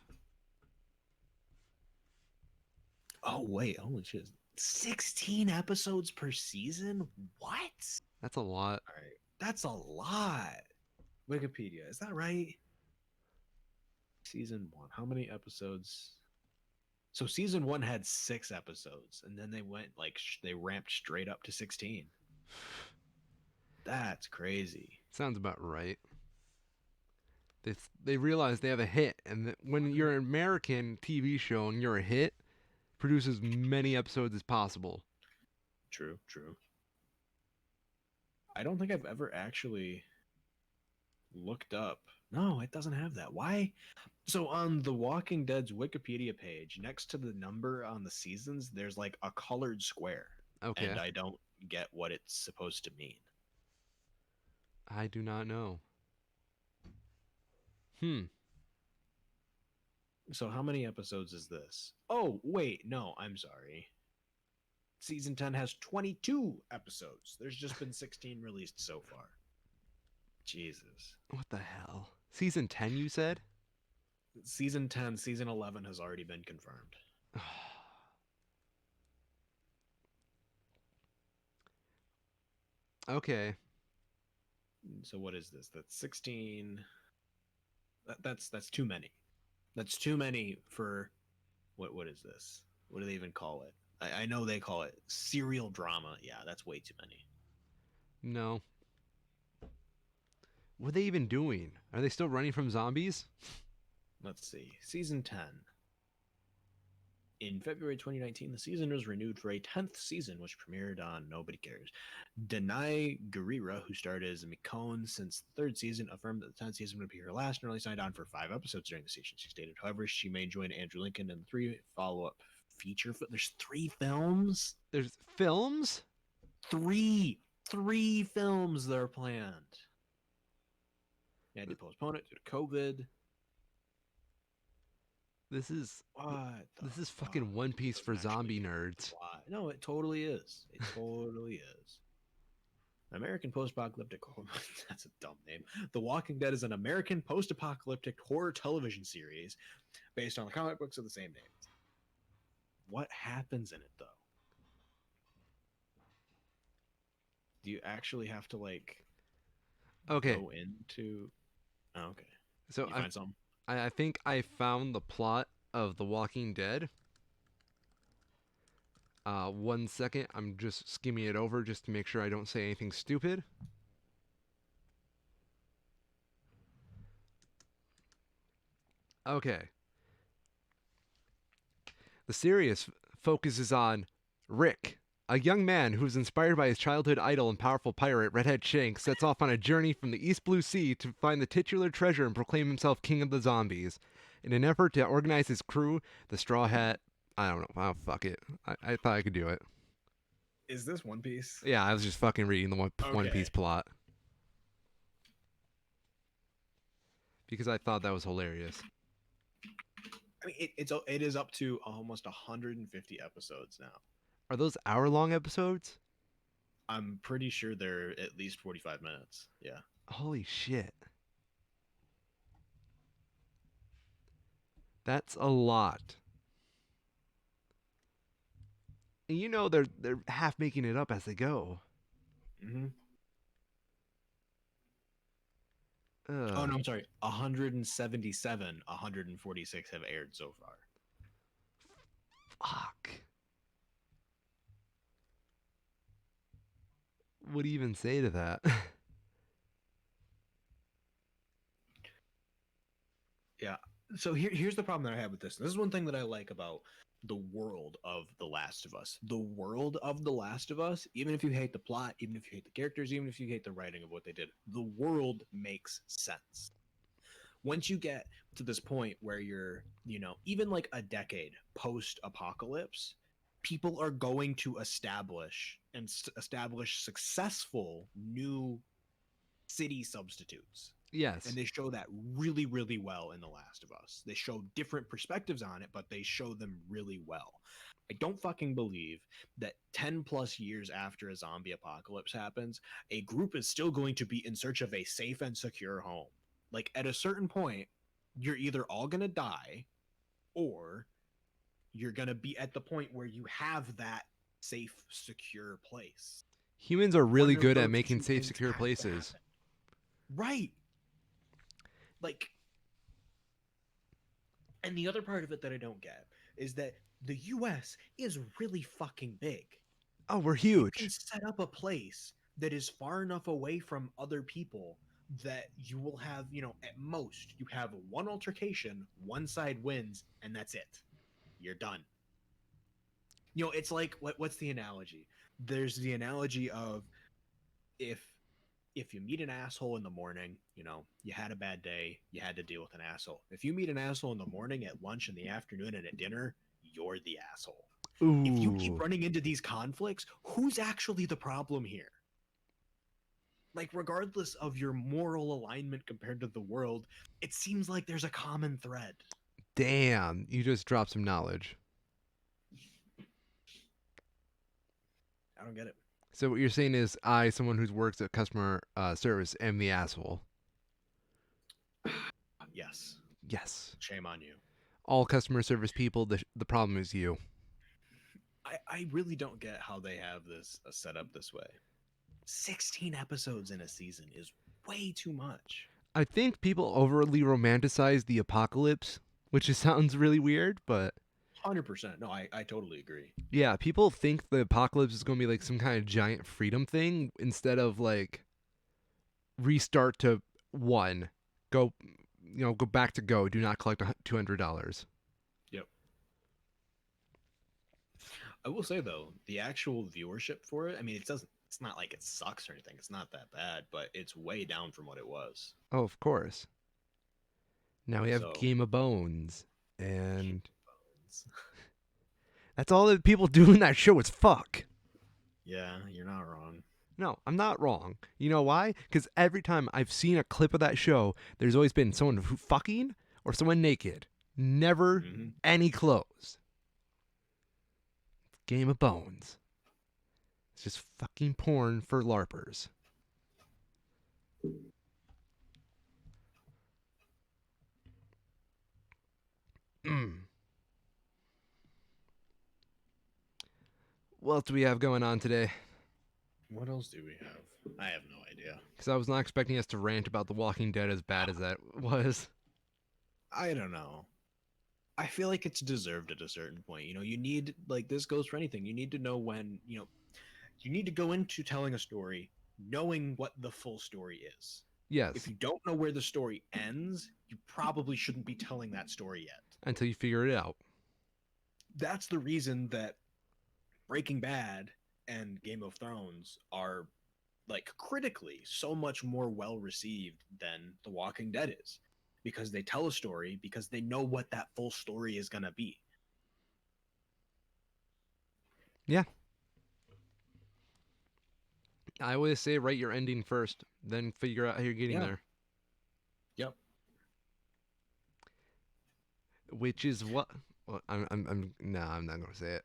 Oh wait, holy shit. 16 episodes per season? What? That's a lot. All right. That's a lot. Wikipedia, is that right? Season 1. How many episodes? So season 1 had 6 episodes and then they went like they ramped straight up to 16. That's crazy. Sounds about right. They realize they have a hit, and that when you're an American TV show and you're a hit, produce as many episodes as possible. True, true. I don't think I've ever actually looked up. No, it doesn't have that. Why? So on The Walking Dead's Wikipedia page, next to the number on the seasons, there's like a colored square, and Okay, I don't get what it's supposed to mean. I do not know. Hmm. So how many episodes is this? Oh, wait, no, I'm sorry. Season 10 has 22 episodes. There's just been 16 released so far. Jesus. What the hell? Season 10, you said? Season 10, season 11 has already been confirmed. Okay. So what is this? That's 16. That's too many. That's too many for what is this? What do they even call it? I know they call it serial drama. Yeah, that's way too many. No. What are they even doing? Are they still running from zombies? Let's see. Season 10. In February 2019, the season was renewed for a 10th season, which premiered on Nobody Cares. Denai Gurira, who starred as Mikone since the third season, affirmed that the 10th season would be her last and only signed on for 5 episodes during the season. She stated, however, she may join Andrew Lincoln in 3 follow-up feature. There's 3 films? There's films? Three! 3 films that are planned. They had to postpone it due to COVID. This is What the this is fuck? fucking One Piece for Doesn't actually zombie fit the nerds. plot. No, it totally is. It totally is. American post-apocalyptic that's a dumb name. The Walking Dead is an American post-apocalyptic horror television series based on the comic books of the same name. What happens in it though? Do you actually have to like Okay, go into oh, okay. so You find something? I think I found the plot of The Walking Dead. 1 second, I'm just skimming it over just to make sure I don't say anything stupid. Okay. The series focuses on Rick, a young man who's inspired by his childhood idol and powerful pirate Redhead Shanks, sets off on a journey from the East Blue Sea to find the titular treasure and proclaim himself king of the zombies. In an effort to organize his crew, the Straw Hat. I don't know. Oh, fuck it. I thought I could do it. Is this One Piece? Yeah, I was just fucking reading the One Piece Okay. plot because I thought that was hilarious. I mean, it is up to almost 150 episodes now. Are those hour-long episodes? I'm pretty sure they're at least 45 minutes. Yeah. Holy shit. That's a lot. And you know they're half making it up as they go. Mm-hmm. Oh Ugh. no, I'm sorry. 177, 146 have aired so far. Fuck. What do you even say to that? Yeah. So here's the problem that I have with this. This is one thing that I like about the world of The Last of Us. The world of The Last of Us, even if you hate the plot, even if you hate the characters, even if you hate the writing of what they did, the world makes sense. Once you get to this point where you're, even like a decade post apocalypse, people are going to establish successful new city substitutes. And Yes. they show that really, really well in The Last of Us. They show different perspectives on it, but they show them really well. I don't fucking believe that 10 plus years after a zombie apocalypse happens, a group is still going to be in search of a safe and secure home. Like, at a certain point, you're either all going to die or you're going to be at the point where you have that safe, secure place. Humans are really One of good at those making two safe, things secure has to places. happen. Right. Like, and the other part of it that I don't get is that the US is really fucking big. Oh, we're You can huge. set up a place that is far enough away from other people that you will have, at most, you have one altercation, one side wins, and that's it. You're done. It's like what's the analogy? There's the analogy of if if you meet an asshole in the morning, you had a bad day, you had to deal with an asshole. If you meet an asshole in the morning, at lunch, in the afternoon, and at dinner, you're the asshole. If you keep Ooh. running into these conflicts, who's actually the problem here? Like, regardless of your moral alignment compared to the world, it seems like there's a common thread. Damn. You just dropped some knowledge. I don't get it. So what you're saying is I, someone who works at customer service, am the asshole. Yes. Yes. Shame on you. All customer service people, the problem is you. I really don't get how they have this set up this way. 16 episodes in a season is way too much. I think people overly romanticize the apocalypse which just sounds really weird, but 100%. No, I totally agree. yeah, people think the apocalypse is going to be like some kind of giant freedom thing instead of like restart to one, go, go back to go. Do not collect $200. Yep. I will say though, the actual viewership for it, I mean, it doesn't. It's not like it sucks or anything. It's not that bad, but it's way down from what it was. Oh, of course. Now we have So, Game of Bones, and it's- that's all that people do in that show is fuck. yeah, you're not wrong. No, I'm not wrong. You know why? Because every time I've seen a clip of that show, there's always been someone fucking or someone naked. Never Hmm. any clothes. Game of Bones. It's just fucking porn for LARPers. Mm. What else do we have going on today? What else do we have? I have no idea. Because I was not expecting us to rant about The Walking Dead as bad as that was. I don't know. I feel like it's deserved at a certain point. You need, like, this goes for anything. You need to know when, you need to go into telling a story knowing what the full story is. If Yes, you don't know where the story ends, you probably shouldn't be telling that story yet. until you figure it out. That's the reason that Breaking Bad and Game of Thrones are, like, critically so much more well received than The Walking Dead is, because they tell a story because they know what that full story is going to be. Yeah. I always say write your ending first, then figure out how you're getting Yeah. there. Yep. Which is what. Well, no, I'm not going to say it.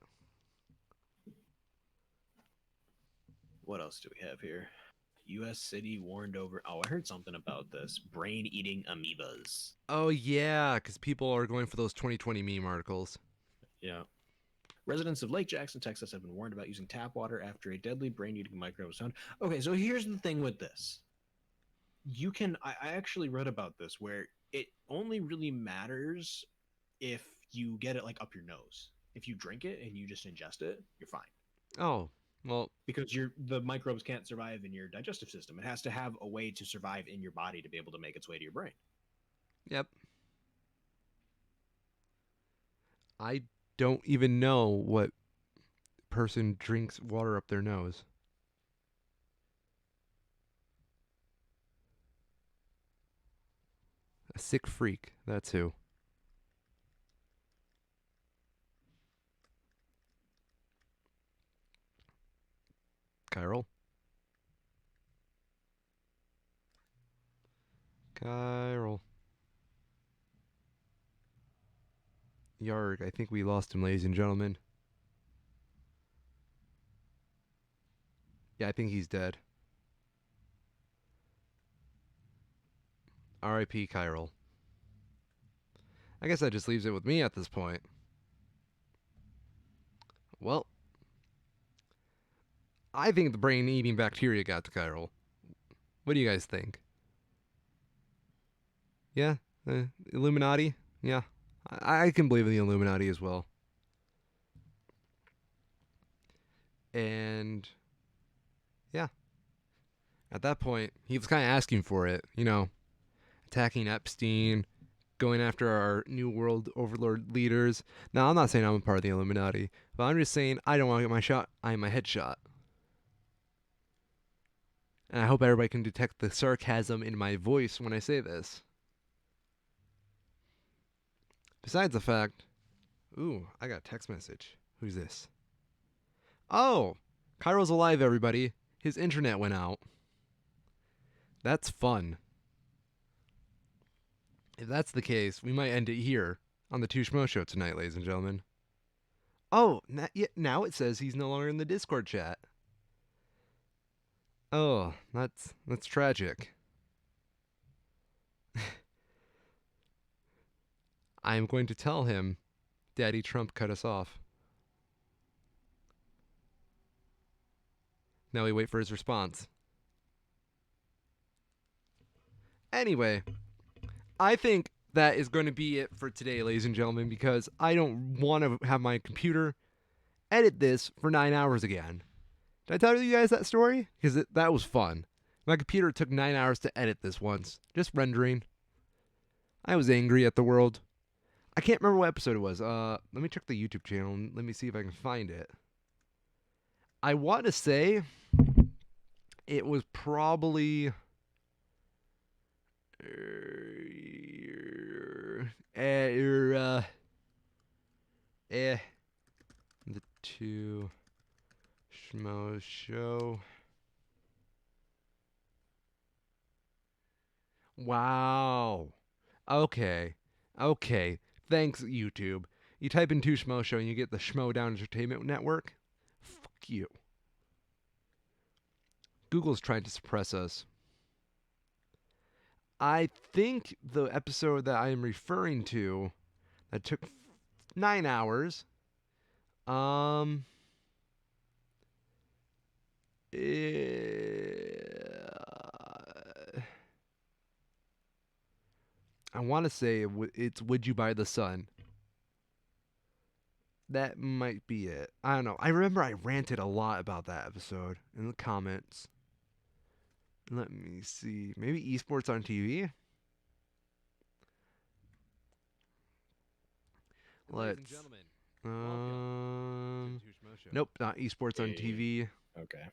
What else do we have here? U.S. city warned over. Oh, I heard something about this. Brain eating amoebas. Oh, yeah, because people are going for those 2020 meme articles. Yeah. Residents of Lake Jackson, Texas have been warned about using tap water after a deadly brain eating microbe was found. Okay, so here's the thing with this. I actually read about this where it only really matters if you get it like up your nose. If you drink it and you just ingest it, you're fine. Oh, well, Because the microbes can't survive in your digestive system. It has to have a way to survive in your body to be able to make its way to your brain. yep. I don't even know what person drinks water up their nose. A sick freak, that's who. Chiral? Chiral. Yarg, I think we lost him, ladies and gentlemen. Yeah, I think he's dead. R.I.P. Chiral. I guess that just leaves it with me at this point. Well, I think the brain eating bacteria got to Chiral. What do you guys think? Yeah? Illuminati? Yeah. I can believe in the Illuminati as well. And yeah, at that point, he was kind of asking for it, attacking Epstein, going after our New World Overlord leaders. Now, I'm not saying I'm a part of the Illuminati, but I'm just saying I don't want to get my head shot. And I hope everybody can detect the sarcasm in my voice when I say this. Besides the fact, ooh, I got a text message. Who's this? Oh, Cairo's alive, everybody. His internet went out. That's fun. If that's the case, we might end it here on the Two Schmo Show tonight, ladies and gentlemen. Oh, now it says he's no longer in the Discord chat. Oh, that's tragic. I am going to tell him Daddy Trump cut us off. Now we wait for his response. Anyway, I think that is going to be it for today, ladies and gentlemen, because I don't want to have my computer edit this for 9 hours again. Did I tell you guys that story? Because that was fun. My computer took 9 hours to edit this once, just rendering. I was angry at the world. I can't remember what episode it was. Let me check the YouTube channel and let me see if I can find it. I want to say it was probably the two Schmoes show. Wow. Okay. Okay. Thanks, YouTube. You type in two Schmo show and you get the Schmo Down Entertainment Network. Fuck you. Google's trying to suppress us. I think the episode that I am referring to that took 9 hours. I want to say it's Would You Buy the Sun? That might be it. I don't know. I remember I ranted a lot about that episode in the comments. Let me see. Maybe esports on TV? Let's. Nope, not esports on TV. Okay,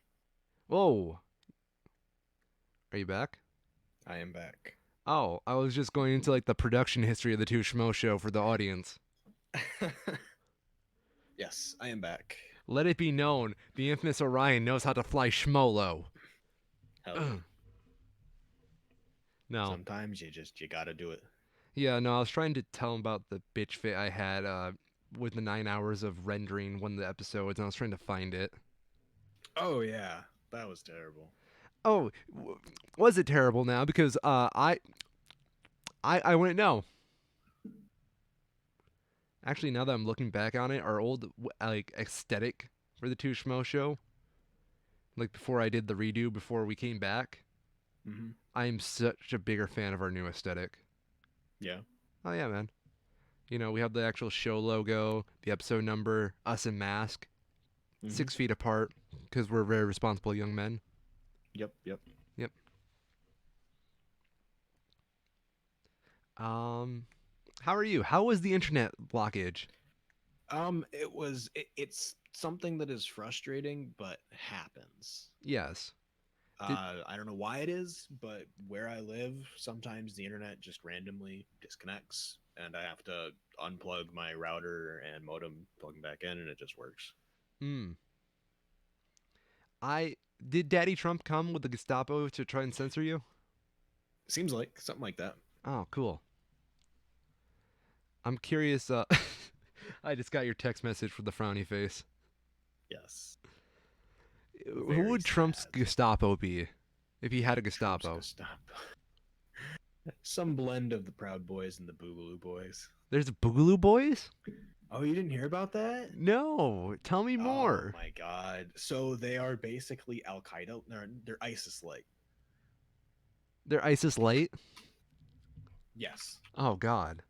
Whoa. Are you back? I am back. Oh, I was just going into like the production history of the Two Schmo show for the audience. Yes, I am back. Let it be known, the infamous Orion knows how to fly Schmolo. Hell yeah. No. Sometimes you gotta do it. Yeah, no, I was trying to tell him about the bitch fit I had with the 9 hours of rendering one of the episodes, and I was trying to find it. Oh yeah, that was terrible. Oh, was it terrible now? Because I wouldn't know. Actually, now that I'm looking back on it, our old like aesthetic for the Two Schmo show, like before I did the redo, before we came back, I am such a bigger fan of our new aesthetic. Yeah. Oh yeah, man. You know, we have the actual show logo, the episode number, us in mask, 6 feet apart, because we're very responsible young men. Yep. Yep. How are you? How was the internet blockage? It's something that is frustrating, but happens. Yes. I don't know why it is, but where I live, sometimes the internet just randomly disconnects, and I have to unplug my router and modem, plug them back in, and it just works. Did Daddy Trump come with the Gestapo to try and censor you? Seems like something like that. Oh, cool. I'm curious. I just got your text message with the frowny face. Yes. Who would Trump's Gestapo be if he had a Gestapo? Some blend of the Proud Boys and the Boogaloo Boys. There's Boogaloo Boys? Oh, you didn't hear about that? No. Tell me more. Oh my god. So they are basically Al Qaeda. They're ISIS like. They're ISIS light? Yes. Oh god.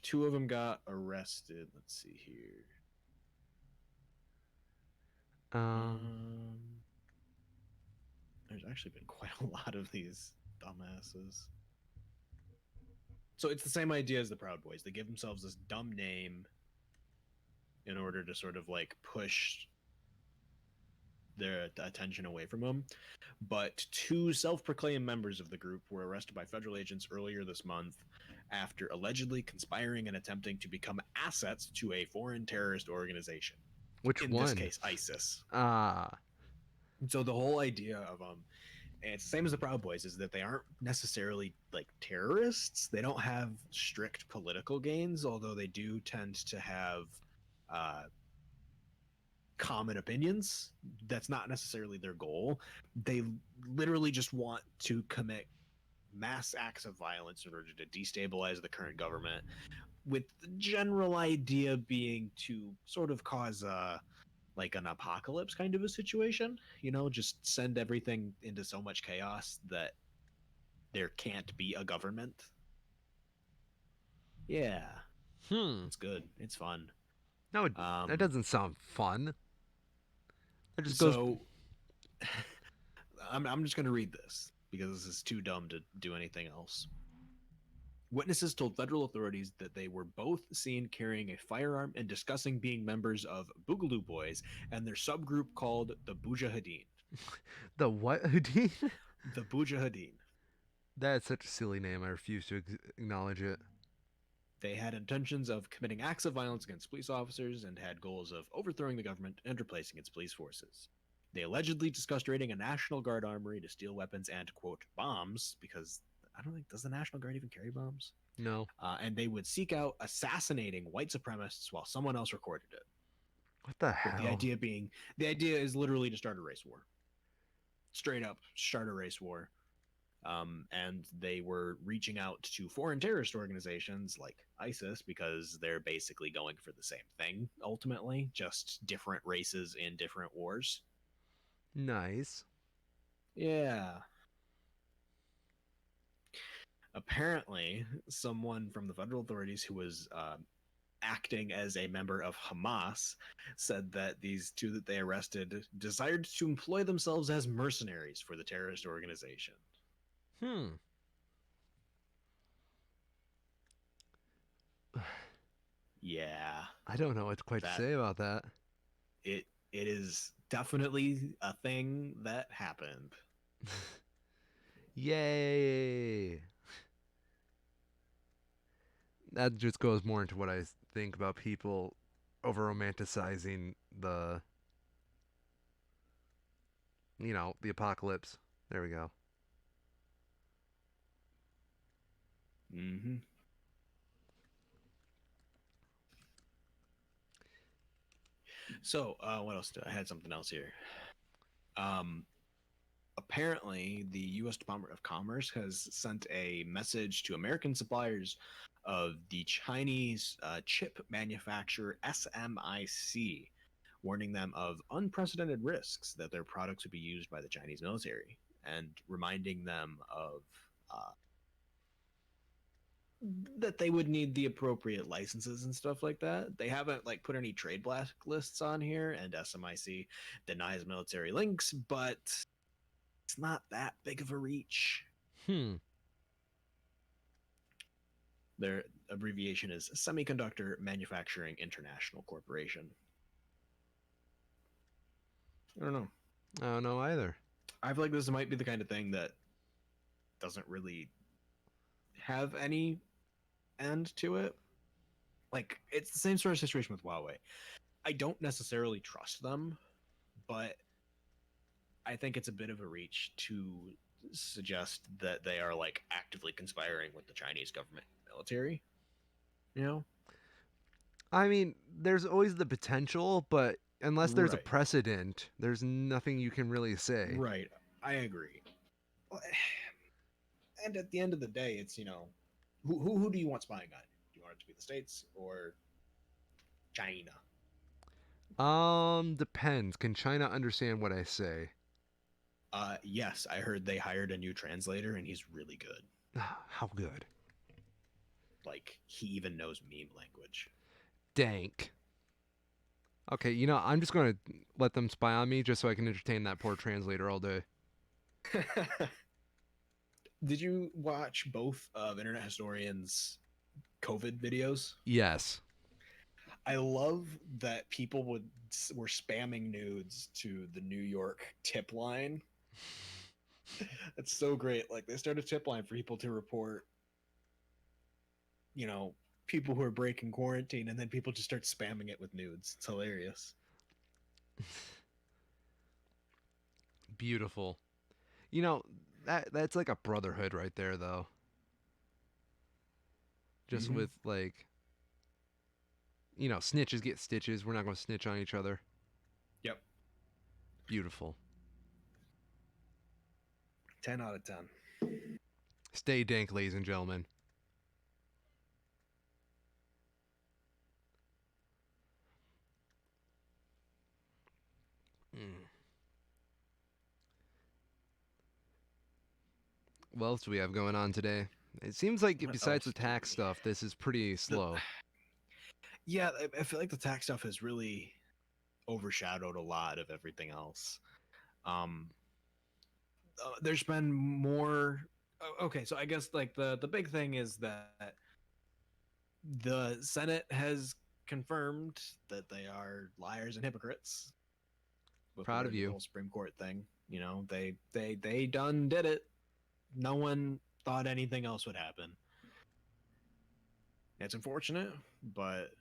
2 of them got arrested. Let's see here. There's actually been quite a lot of these dumbasses. So it's the same idea as the Proud Boys. They give themselves this dumb name in order to sort of like push their attention away from them. But 2 self-proclaimed members of the group were arrested by federal agents earlier this month after allegedly conspiring and attempting to become assets to a foreign terrorist organization. Which in one? this case, ISIS. Ah. So the whole idea of and it's the same as the Proud Boys, is that they aren't necessarily like terrorists. They don't have strict political gains, although they do tend to have common opinions. That's not necessarily their goal. They literally just want to commit mass acts of violence in order to destabilize the current government, with the general idea being to sort of cause like an apocalypse kind of a situation, just send everything into so much chaos that there can't be a government. Yeah, Hmm. it's good. It's fun. No, that Um, doesn't sound fun. That just goes. so I'm just gonna read this because this is too dumb to do anything else. Witnesses told federal authorities that they were both seen carrying a firearm and discussing being members of Boogaloo Boys and their subgroup called the Mujahideen. The what, Houdin? The Mujahideen. That's such a silly name. I refuse to acknowledge it. They had intentions of committing acts of violence against police officers and had goals of overthrowing the government and replacing its police forces. They allegedly discussed raiding a National Guard armory to steal weapons and, quote, bombs, because I don't think, does the National Guard even carry bombs? No. And they would seek out assassinating white supremacists while someone else recorded it. What the With hell? the idea is literally to start a race war. Straight up, start a race war. And they were reaching out to foreign terrorist organizations like ISIS because they're basically going for the same thing ultimately, just different races in different wars. Nice. Yeah. Apparently, someone from the federal authorities who was acting as a member of Hamas said that these two that they arrested desired to employ themselves as mercenaries for the terrorist organization. Hmm. Yeah, I don't know what quite to that say about that. it is definitely a thing that happened. Yay! That just goes more into what I think about people over romanticizing the, the apocalypse. There we go. Mm-hmm. So, what else? I had something else here. Um, Apparently, the U.S. Department of Commerce has sent a message to American suppliers of the Chinese chip manufacturer SMIC, warning them of unprecedented risks that their products would be used by the Chinese military and reminding them of uh, that they would need the appropriate licenses and stuff like that. They haven't like put any trade blacklists on here, and SMIC denies military links, but it's not that big of a reach. Hmm. Their abbreviation is Semiconductor Manufacturing International Corporation. I don't know. I don't know either. I feel like this might be the kind of thing that doesn't really have any end to it. Like, it's the same sort of situation with Huawei. I don't necessarily trust them, but I think it's a bit of a reach to suggest that they are like actively conspiring with the Chinese government military. You know? I mean, there's always the potential, but unless there's a Right. precedent, there's nothing you can really say. Right. I agree. And at the end of the day, it's who do you want spying on? Do you want it to be the states or China? Depends. Can China understand what I say? Yes, I heard they hired a new translator and he's really good. How good? Like he even knows meme language. Dank. Okay, I'm just gonna let them spy on me just so I can entertain that poor translator all day. Did you watch both of Internet Historian's COVID videos? Yes. I love that people were spamming nudes to the New York tip line. It's so great. Like they started a tip line for people to report, you know, people who are breaking quarantine, and then people just start spamming it with nudes. It's hilarious. Beautiful. You know, that's like a brotherhood right there though. Just Mm-hmm. with like, snitches get stitches. We're not going to snitch on each other. Yep. Beautiful. 10 out of 10. Stay dank, ladies and gentlemen. Mm. What else do we have going on today? It seems like What besides the else do tax we? stuff, this is pretty The slow. yeah, I feel like the tax stuff has really overshadowed a lot of everything else. Um, there's been more. Okay, so I guess like the big thing is that the Senate has confirmed that they are liars and hypocrites with Proud of regard to the you. whole Supreme Court thing. You know, they done did it. No one thought anything else would happen. It's unfortunate, but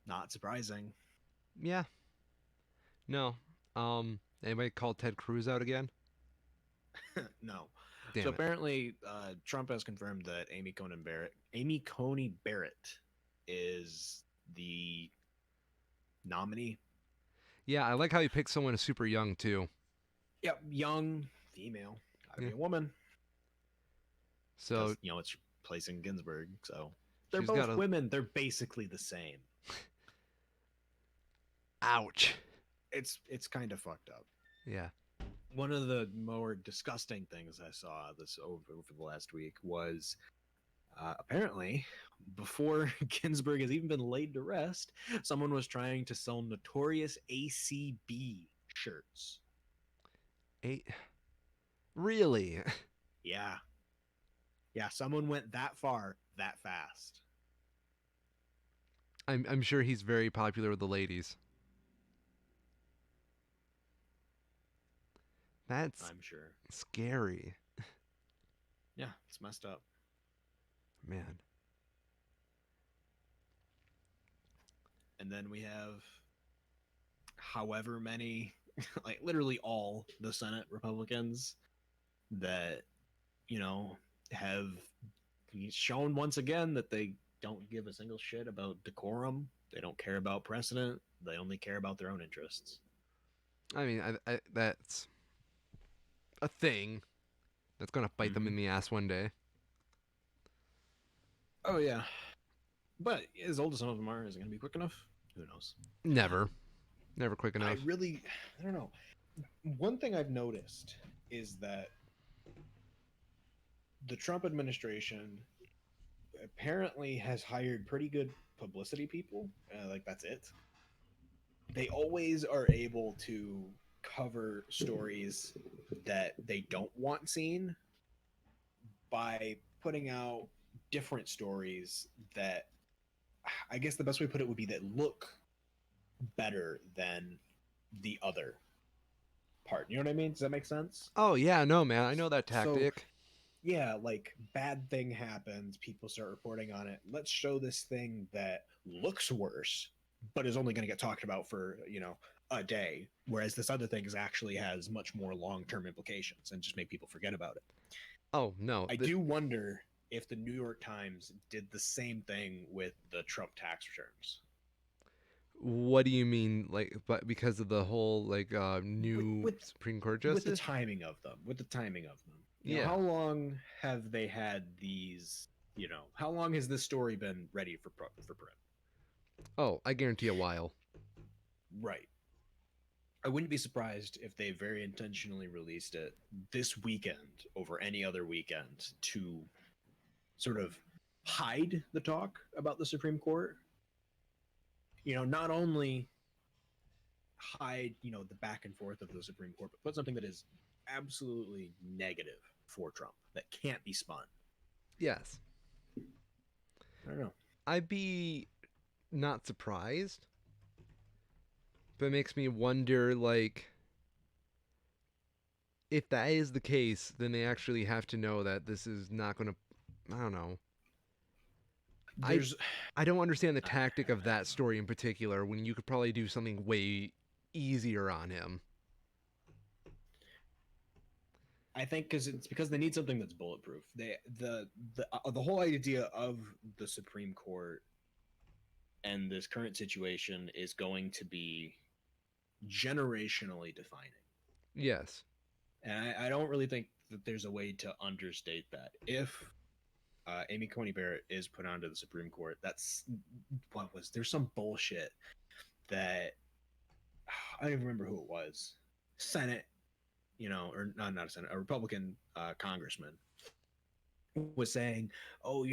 not surprising. Yeah. No. Anybody call Ted Cruz out again? No. So Damn it. apparently, Trump has confirmed that Amy Coney Barrett, is the nominee. Yeah, I like how you picked someone super young too. Yep, young female, gotta Yeah. be a woman, So because it's placing Ginsburg. So they're she's got both a women. They're basically the same. ouch. It's kind of fucked up. Yeah. One of the more disgusting things I saw this over the last week was apparently, before Ginsburg has even been laid to rest, someone was trying to sell notorious ACB shirts. Eight. Really? Yeah. Yeah, someone went that far that fast. I'm sure he's very popular with the ladies. That's I'm sure. scary. Yeah, it's messed up. Man. And then we have however many, like literally all the Senate Republicans that, you know, have shown once again that they don't give a single shit about decorum. They don't care about precedent. They only care about their own interests. I mean, that's a thing that's gonna bite them Mm-hmm. in the ass one day. Oh yeah, but as old as some of them are, is it going to be quick enough? Who knows? Never. Never quick I enough. really, I don't know. One thing I've noticed is that the Trump administration apparently has hired pretty good publicity people. Like that's it. They always are able to cover stories that they don't want seen by putting out different stories that, I guess the best way to put it would be, that look better than the other part. You know what I mean? Does that make sense? Oh yeah, no man, I know that So tactic. yeah, like bad thing happens, people start reporting on it. Let's show this thing that looks worse, but is only going to get talked about for, a day, whereas this other thing actually has much more long-term implications and just make people forget about it. Oh no. I do wonder if the New York Times did the same thing with the Trump tax returns. What do you mean, like, but because of the whole like With, new with Supreme Court with the justice? timing of them, Yeah. how long have they had these? How long has this story been ready for print? Oh, I guarantee a while. Right. I wouldn't be surprised if they very intentionally released it this weekend over any other weekend to sort of hide the talk about the Supreme Court. Not only hide, the back and forth of the Supreme Court, but put something that is absolutely negative for Trump that can't be spun. Yes. I don't know. I'd be not surprised, but it makes me wonder, like, if that is the case, then they actually have to know that this is not going to. I don't know. I There's I don't understand the tactic of that story in particular when you could probably do something way easier on him. I think because they need something that's bulletproof. The whole idea of the Supreme Court and this current situation is going to be generationally defining. Yes. And I don't really think that there's a way to understate that. If Amy Coney Barrett is put onto the Supreme Court, there's some bullshit that I don't even remember who it was. Senate or not a senator, a Republican congressman was saying, "Oh,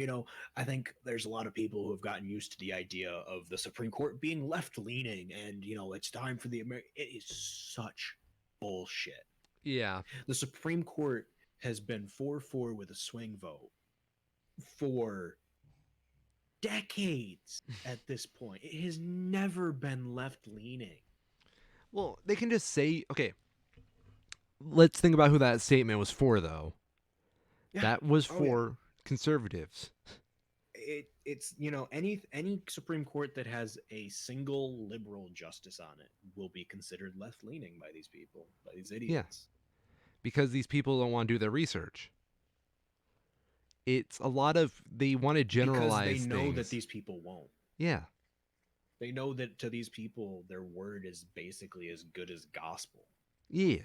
I think there's a lot of people who have gotten used to the idea of the Supreme Court being left leaning, and it's time for the American." It is such bullshit. Yeah. The Supreme Court has been 4-4 with a swing vote for decades at this point. It has never been left leaning. Well, they can just say, okay, let's think about who that statement was for, though. Yeah. That was Oh yeah. for conservatives. It's any Supreme Court that has a single liberal justice on it will be considered left leaning by these people, by these Yeah, idiots, because these people don't want to do their research. It's a lot of, they want to because they generalize know that things. these people won't. Yeah, They know that to these people, their word is basically as good as gospel. yeah.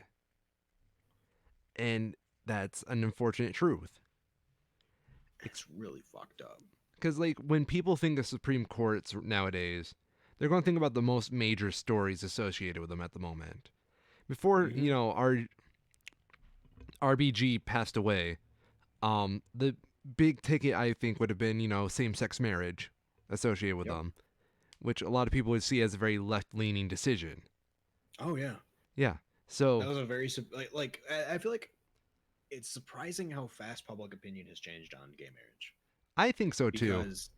And that's an unfortunate truth. It's really fucked up. Because, like, when people think of Supreme Courts nowadays, they're going to think about the most major stories associated with them at the moment. Before, Mm-hmm. our RBG passed away, the big ticket, I think, would have been, same sex marriage associated with Yep. them, which a lot of people would see as a very left leaning decision. Oh yeah. Yeah. That So was a very I feel like it's surprising how fast public opinion has changed on gay marriage, I think so too. because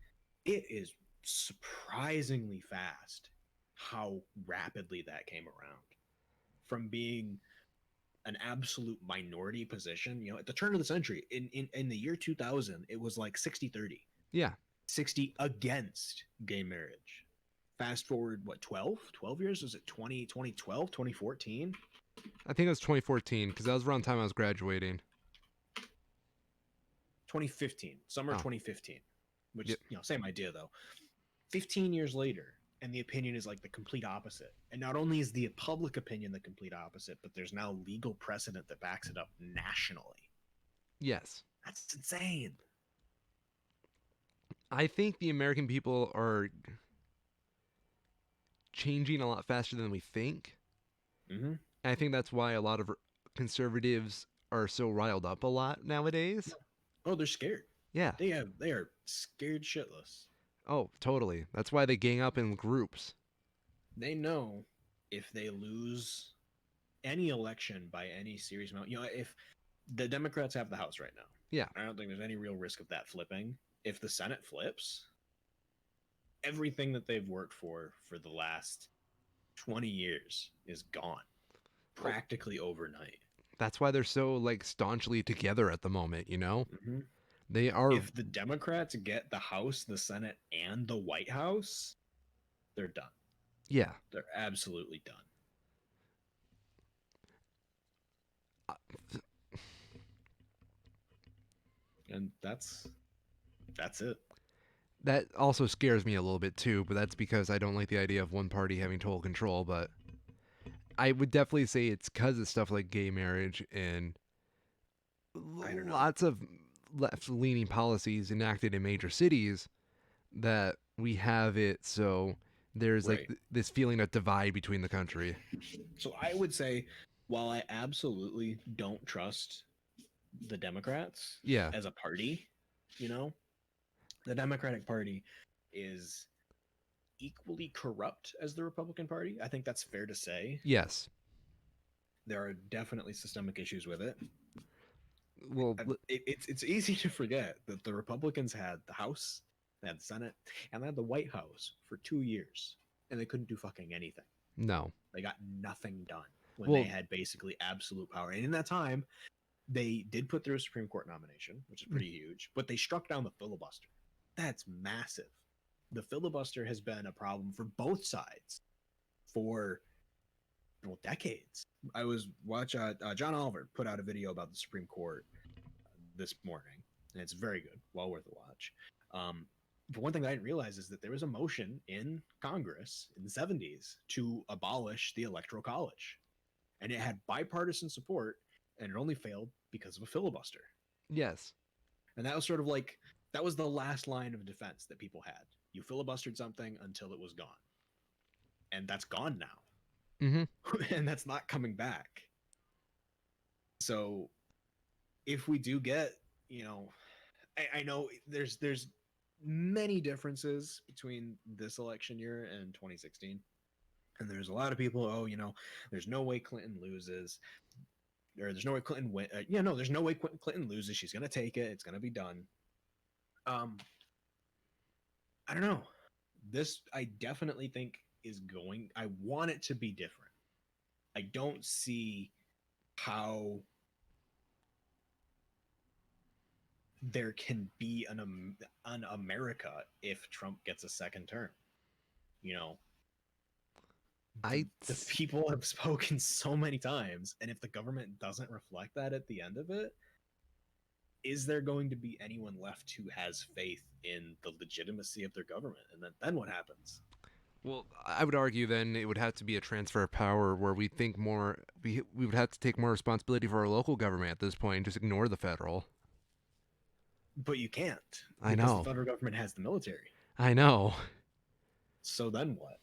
it is surprisingly fast how rapidly that came around from being an absolute minority position. At the turn of the century, in the year 2000, it was like 60-30, Yeah. 60 against gay marriage. Fast forward, what, 12 years? Was it 2012, 2014, I think it was 2014 because that was around the time I was graduating. 2015, summer Oh, 2015, which, yep. Same idea though. 15 years later, and the opinion is like the complete opposite. And not only is the public opinion the complete opposite, but there's now legal precedent that backs it up nationally. Yes. That's insane. I think the American people are changing a lot faster than we think. Mm-hmm. And I think that's why a lot of conservatives are so riled up a lot nowadays. Oh, they're scared. Yeah. They are scared shitless. Oh, totally. That's why they gang up in groups. They know if they lose any election by any serious amount, if the Democrats have the House right now, Yeah. I don't think there's any real risk of that flipping. If the Senate flips, everything that they've worked for the last 20 years is gone Well, practically overnight. that's why they're so like staunchly together at the moment. Mm-hmm. They are. If the Democrats get the House, the Senate, and the White House, they're done. Yeah. They're absolutely done. Uh, And that's it. That also scares me a little bit too, but that's because I don't like the idea of one party having total control. But I would definitely say it's because of stuff like gay marriage and I don't know. lots of left leaning policies enacted in major cities that we have it. So there's like Right. this feeling of divide between the country. So I would say, while I absolutely don't trust the Democrats Yeah. as a party, you know, the Democratic Party is equally corrupt as the Republican Party. I think that's fair to say. Yes. There are definitely systemic issues with it. Well, It's easy to forget that the Republicans had the House, they had the Senate, and they had the White House for 2 years, and they couldn't do fucking anything. no. They got nothing done when they Well, had basically absolute power. And in that time, they did put through a Supreme Court nomination, which is pretty huge, but they struck down the filibuster. That's massive. The filibuster has been a problem for both sides for decades. I was watch John Oliver put out a video about the Supreme Court this morning, and it's very good, well worth a watch. But one thing I didn't realize is that there was a motion in Congress in the 70s to abolish the Electoral College, and it had bipartisan support, and it only failed because of a filibuster. yes. And that was sort of like, that was the last line of defense that people had. You filibustered something until it was gone, and that's gone now. Mm-hmm. And that's not coming back. So if we do get, you know, I know there's many differences between this election year and 2016. And there's a lot of people, oh, there's no way Clinton loses, or there's no way Clinton win. Yeah, no, there's no way Clinton loses. She's gonna take it. It's gonna be done. Um, I don't know. This I definitely think is going. I want it to be different. I don't see how there can be an America if Trump gets a second term. You know, I the people have spoken so many times, and if the government doesn't reflect that at the end of it, is there going to be anyone left who has faith in the legitimacy of their government? And then what happens? Well, I would argue then it would have to be a transfer of power where we think more. We would have to take more responsibility for our local government at this point and just ignore the federal. But you can't, I because the know. federal government has the military. I know. So then what?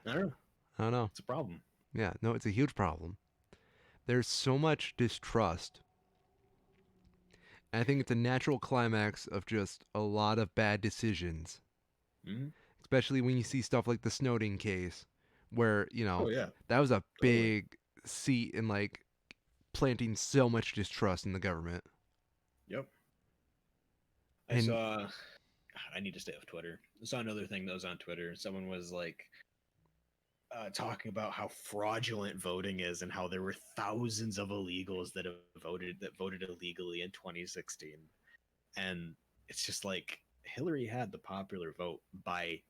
I don't know. I don't know. It's a problem. Yeah, no, it's a huge problem. There's so much distrust. And I think it's a natural climax of just a lot of bad decisions, Mm-hmm. especially when you see stuff like the Snowden case, where, Oh yeah, that was a totally. big seat in like planting so much distrust in the government. Yep. I And saw. God, I need to stay off Twitter. I saw another thing that was on Twitter. Someone was like talking about how fraudulent voting is and how there were thousands of illegals that voted illegally in 2016, and it's just like Hillary had the popular vote by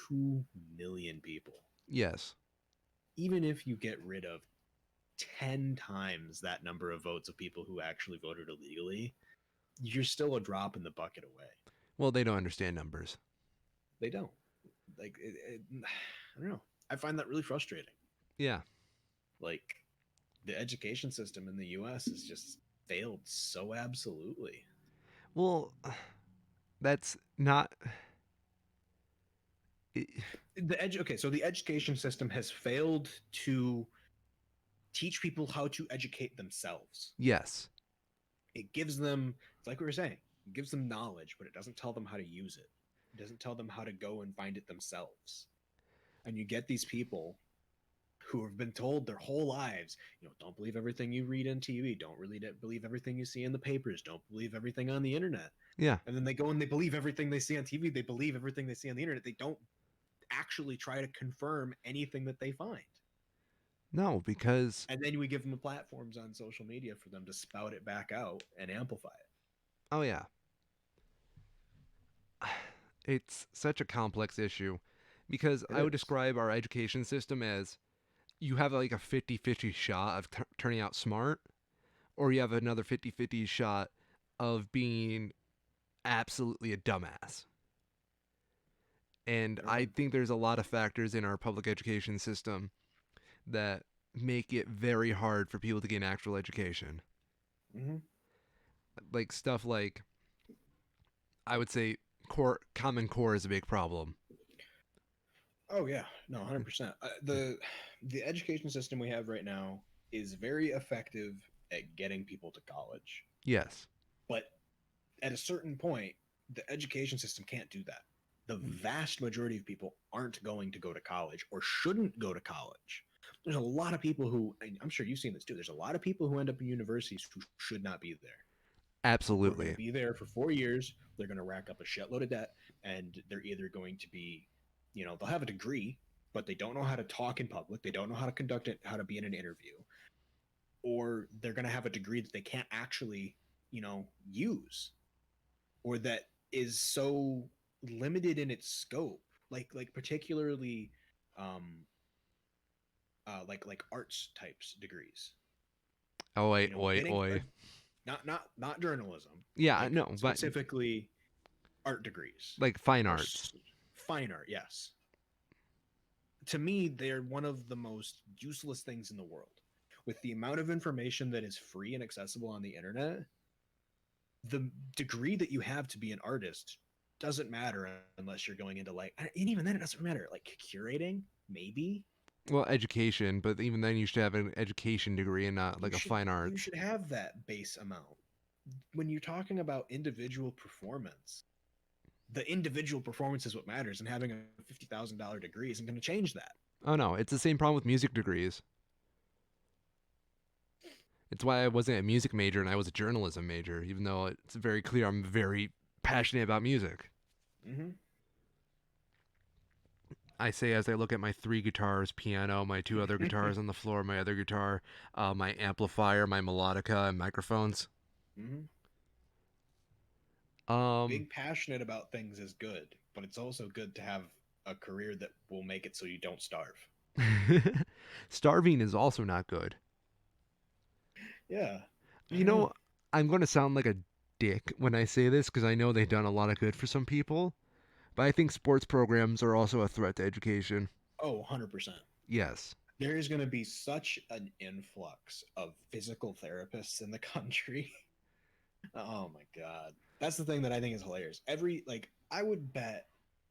2 million people. yes. Even if you get rid of 10 times that number of votes of people who actually voted illegally, you're still a drop in the bucket away. Well, they don't understand numbers. They don't. Like, I don't know. I find that really frustrating. Yeah. Like, the education system in the US has just failed so absolutely. Well, that's not. Okay, so the education system has failed to teach people how to educate themselves. Yes. It gives them, it's like we were saying, it gives them knowledge, but it doesn't tell them how to use it. It doesn't tell them how to go and find it themselves. And you get these people who have been told their whole lives, don't believe everything you read on TV, don't really believe everything you see in the papers, don't believe everything on the internet. Yeah. And then they go and they believe everything they see on TV, they believe everything they see on the internet. They don't actually try to confirm anything that they find. No, because And then we give them the platforms on social media for them to spout it back out and amplify it. oh yeah, it's such a complex issue because It I would is. describe our education system as you have like a 50-50 shot of turning out smart, or you have another 50-50 shot of being absolutely a dumbass. And I Mm-hmm. think there's a lot of factors in our public education system that make it very hard for people to get an actual education. Mm-hmm. Like stuff like, I would say, common core is a big problem. Oh yeah, no, 100%. The education system we have right now is very effective at getting people to college, Yes. but at a certain point, the education system can't do that. The vast majority of people aren't going to go to college or shouldn't go to college. There's a lot of people who, and I'm sure you've seen this too. There's a lot of people who end up in universities who should not be there, who are going to Absolutely. be there for 4 years. They're going to rack up a shitload of debt, and they're either going to be, they'll have a degree, but they don't know how to talk in public. They don't know how to conduct it, how to be in an interview, or they're going to have a degree that they can't actually, use, or that is so limited in its scope, like particularly, um, like arts types degrees. Oi, oi, Getting a oi. not journalism, Yeah, like no, but specifically art degrees like fine or arts. fine art. Yes, to me, they're one of the most useless things in the world. With the amount of information that is free and accessible on the internet, the degree that you have to be an artist doesn't matter unless you're going into, like, and even then it doesn't matter, like curating, maybe. Well, education, but even then you should have an education degree and not You like a should fine you arts. should have that base amount. When you're talking about individual performance, the individual performance is what matters, and having a $50,000 degree isn't going to change that. Oh no, it's the same problem with music degrees. It's why I wasn't a music major and I was a journalism major, even though it's very clear I'm very passionate about music. Mm-hmm. I say as I look at my three guitars, piano, my two other guitars on the floor, my other guitar, my amplifier, my melodica, and microphones. Mm-hmm. Um, Being passionate about things is good, but it's also good to have a career that will make it so you don't starve. starving is also not good. Yeah, I You know. know, I'm going to sound like a dick when I say this because I know they've done a lot of good for some people, but I think sports programs are also a threat to education. Oh, 100%. Yes. There is going to be such an influx of physical therapists in the country. Oh my god. That's the thing that I think is hilarious. I would bet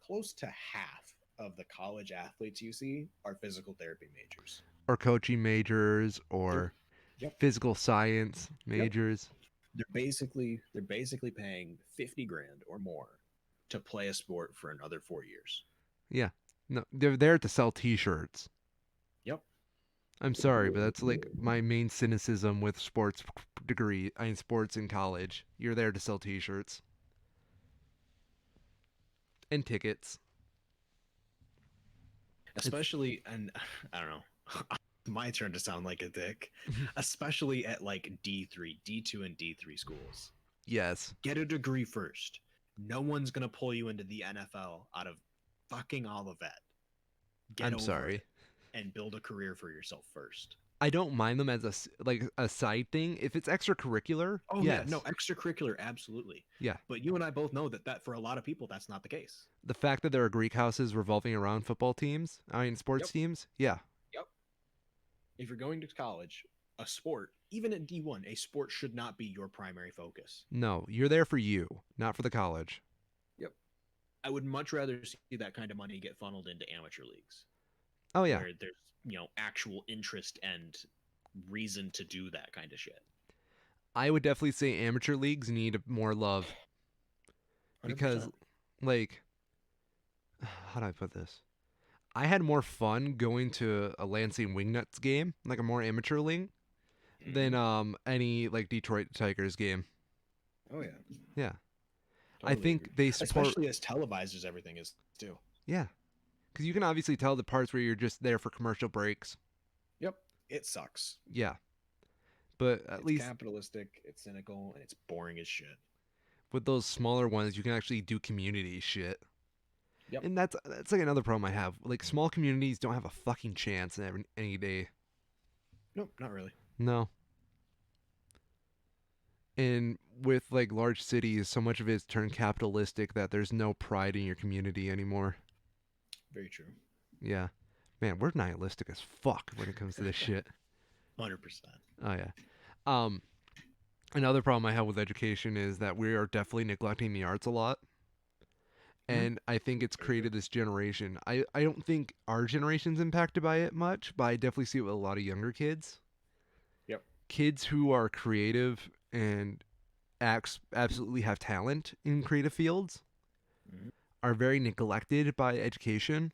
close to half of the college athletes you see are physical therapy majors. Or coaching majors Yep. or Yep. physical science Yep. majors. They're basically paying 50 grand or more to play a sport for another 4 years. Yeah. No, they're there to sell t shirts. Yep. I'm sorry, but that's like my main cynicism with sports degree. I mean, sports in college. You're there to sell t shirts and tickets. It's, Especially and I don't know. My turn to sound like a dick, especially at like D3, D2 and D3 schools. yes. Get a degree first. No one's going to pull you into the NFL out of fucking Olivet. Get I'm over sorry. it and build a career for yourself first. I don't mind them as like a side thing. If it's extracurricular, Oh yeah, no, yes. extracurricular absolutely. Yeah. But you and I both know that for a lot of people that's not the case. The fact that there are Greek houses revolving around football teams, I mean, sports Yep. teams, yeah. Yep. If you're going to college, a sport, even at D1, a sport should not be your primary focus. No, you're there for you, not for the college. Yep. I would much rather see that kind of money get funneled into amateur leagues Oh, yeah. where there's, actual interest and reason to do that kind of shit. I would definitely say amateur leagues need more love because, 100%. like, how do I put this? I had more fun going to a Lansing Wingnuts game, like a more amateur league, than Mm-hmm. any like Detroit Tigers game. Oh yeah, Yeah, I totally agree. think they support. Especially as televised as everything is too. Yeah, because you can obviously tell the parts where you're just there for commercial breaks. Yep, it sucks. Yeah, but at It's least capitalistic, it's cynical, and it's boring as shit. with those smaller ones, you can actually do community shit. Yep. And that's like another problem I have. Like small communities don't have a fucking chance any day. Nope, not really. No. And with like large cities, so much of it's turned capitalistic that there's no pride in your community anymore. Very true. Yeah. Man, we're nihilistic as fuck when it comes to this shit. 100%. Oh yeah. Um Another problem I have with education is that we are definitely neglecting the arts a lot. Mm-hmm. And I think it's Very true. created this generation. I don't think our generation's impacted by it much, but I definitely see it with a lot of younger kids. Yep. Kids who are creative and absolutely have talent in creative fields Mm-hmm. are very neglected by education,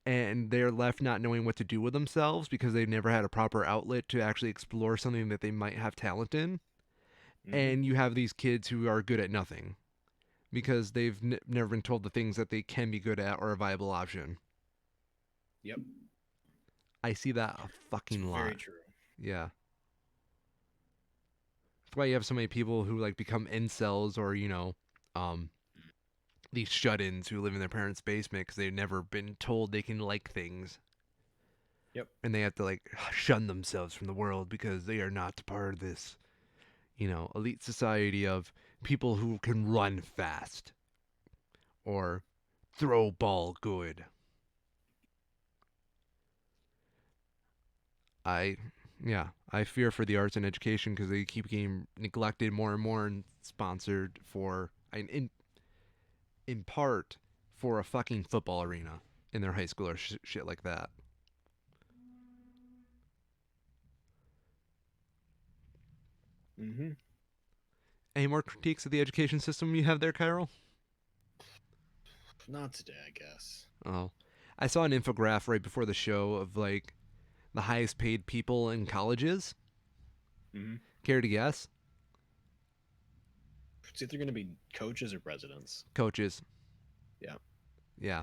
and they're left not knowing what to do with themselves because they've never had a proper outlet to actually explore something that they might have talent in. Mm-hmm. And you have these kids who are good at nothing because they've never been told the things that they can be good at or a viable option. Yep. I see that a It's fucking very lot. true. Yeah. That's why you have so many people who like become incels or, um, these shut-ins who live in their parents' basement because they've never been told they can like things, Yep. and they have to like shun themselves from the world because they are not part of this, elite society of people who can run fast or throw ball good. I, yeah, I fear for the arts and education because they keep getting neglected more and more and sponsored for, in part, for a fucking football arena in their high school or shit like that. Mm-hmm. Any more critiques of the education system you have there, Kyril? Not today, I guess. Oh. I saw an infograph right before the show of like the highest paid people in colleges. Mm-hmm. Care to guess? It's either going to be coaches or presidents. Coaches. Yeah. Yeah.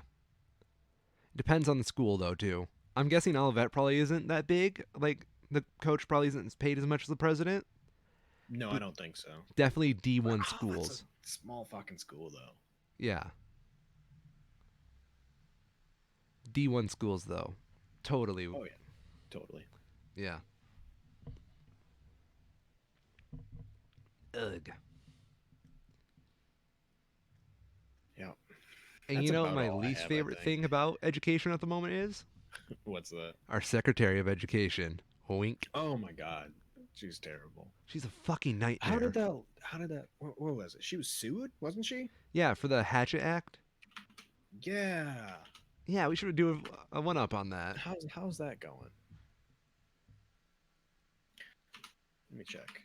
Depends on the school though too. I'm guessing Olivet probably isn't that big. Like the coach probably isn't paid as much as the president, No, I but don't think so. definitely But D1 that's a schools. small fucking school, though. Yeah. D1 schools though. Totally. Oh yeah, totally. Yeah. Ugh. Yeah, And that's you know what about my all I least have, I favorite think. thing about education at the moment is? What's that? Our Secretary of Education. Wink. Oh my god, she's terrible. She's a fucking How did nightmare. that? How did that? What was it? She was sued, wasn't she? Yeah, for the Hatchet Act. Yeah. Yeah, we should do a one up on that. How's that going? Let me check.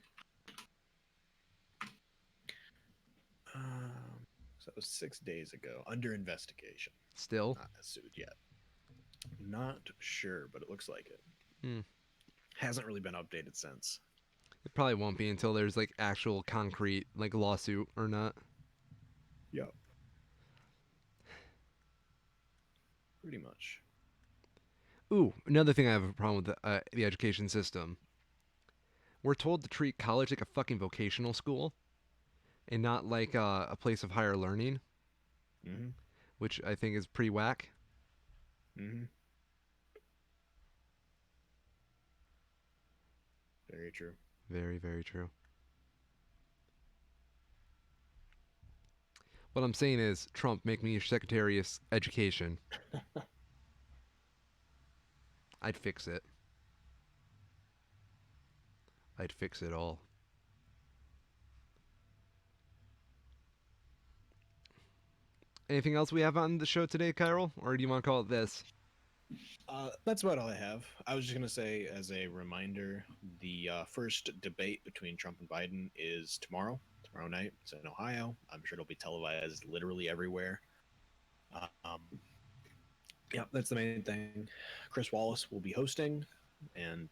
So that was 6 days ago. Under investigation. Still. Not sued yet. Not sure, but it looks like it. Hmm. Hasn't really been updated since. It probably won't be until there's like actual concrete like lawsuit or not. Yep. Pretty much. Ooh, another thing I have a problem with the education system. We're told to treat college like a fucking vocational school and not like a place of higher learning, Mm-hmm. which I think is pretty whack. Mm-hmm. Very true. Very, very true. What I'm saying is, Trump, make me your Secretary of Education. I'd fix it. I'd fix it all. Anything else we have on the show today, Kyril? Or do you want to call it this? That's about all I have. I was just gonna say, as a reminder, the first debate between Trump and Biden is tomorrow night. It's in Ohio. I'm sure it'll be televised literally everywhere. Um, yeah, that's the main thing. Chris Wallace will be hosting, and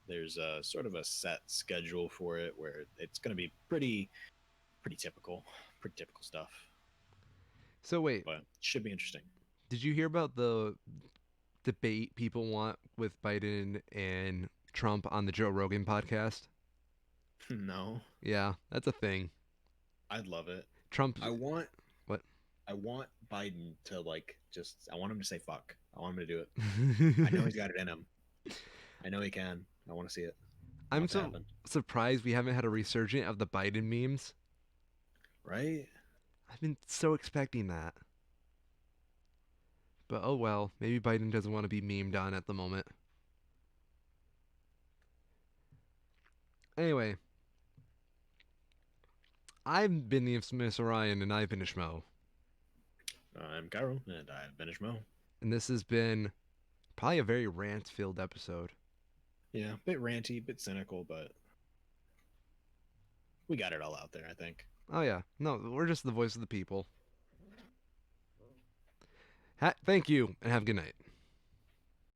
there's a sort of a set schedule for it where it's going to be pretty typical stuff, So wait, but should be interesting. did you hear about the debate people want with Biden and Trump on the Joe Rogan podcast? No, Yeah, that's a thing. I'd love it. Trump. I want What? I want Biden to I want him to say fuck. I want him to do it. I know he's got it in him. I know he can. I want to see it. I I'm want it to so happen. surprised we haven't had a resurgence of the Biden memes. Right? I've been so expecting that. But oh well, maybe Biden doesn't want to be memed on at the moment. Anyway, I've been the infamous Orion and I've been a Schmo. I'm Cairo, and I've been a Schmo. And this has been probably a very rant filled episode. Yeah, bit ranty, bit cynical, but we got it all out there, I think. Oh yeah, no, we're just the voice of the people. Thank you and have a good night.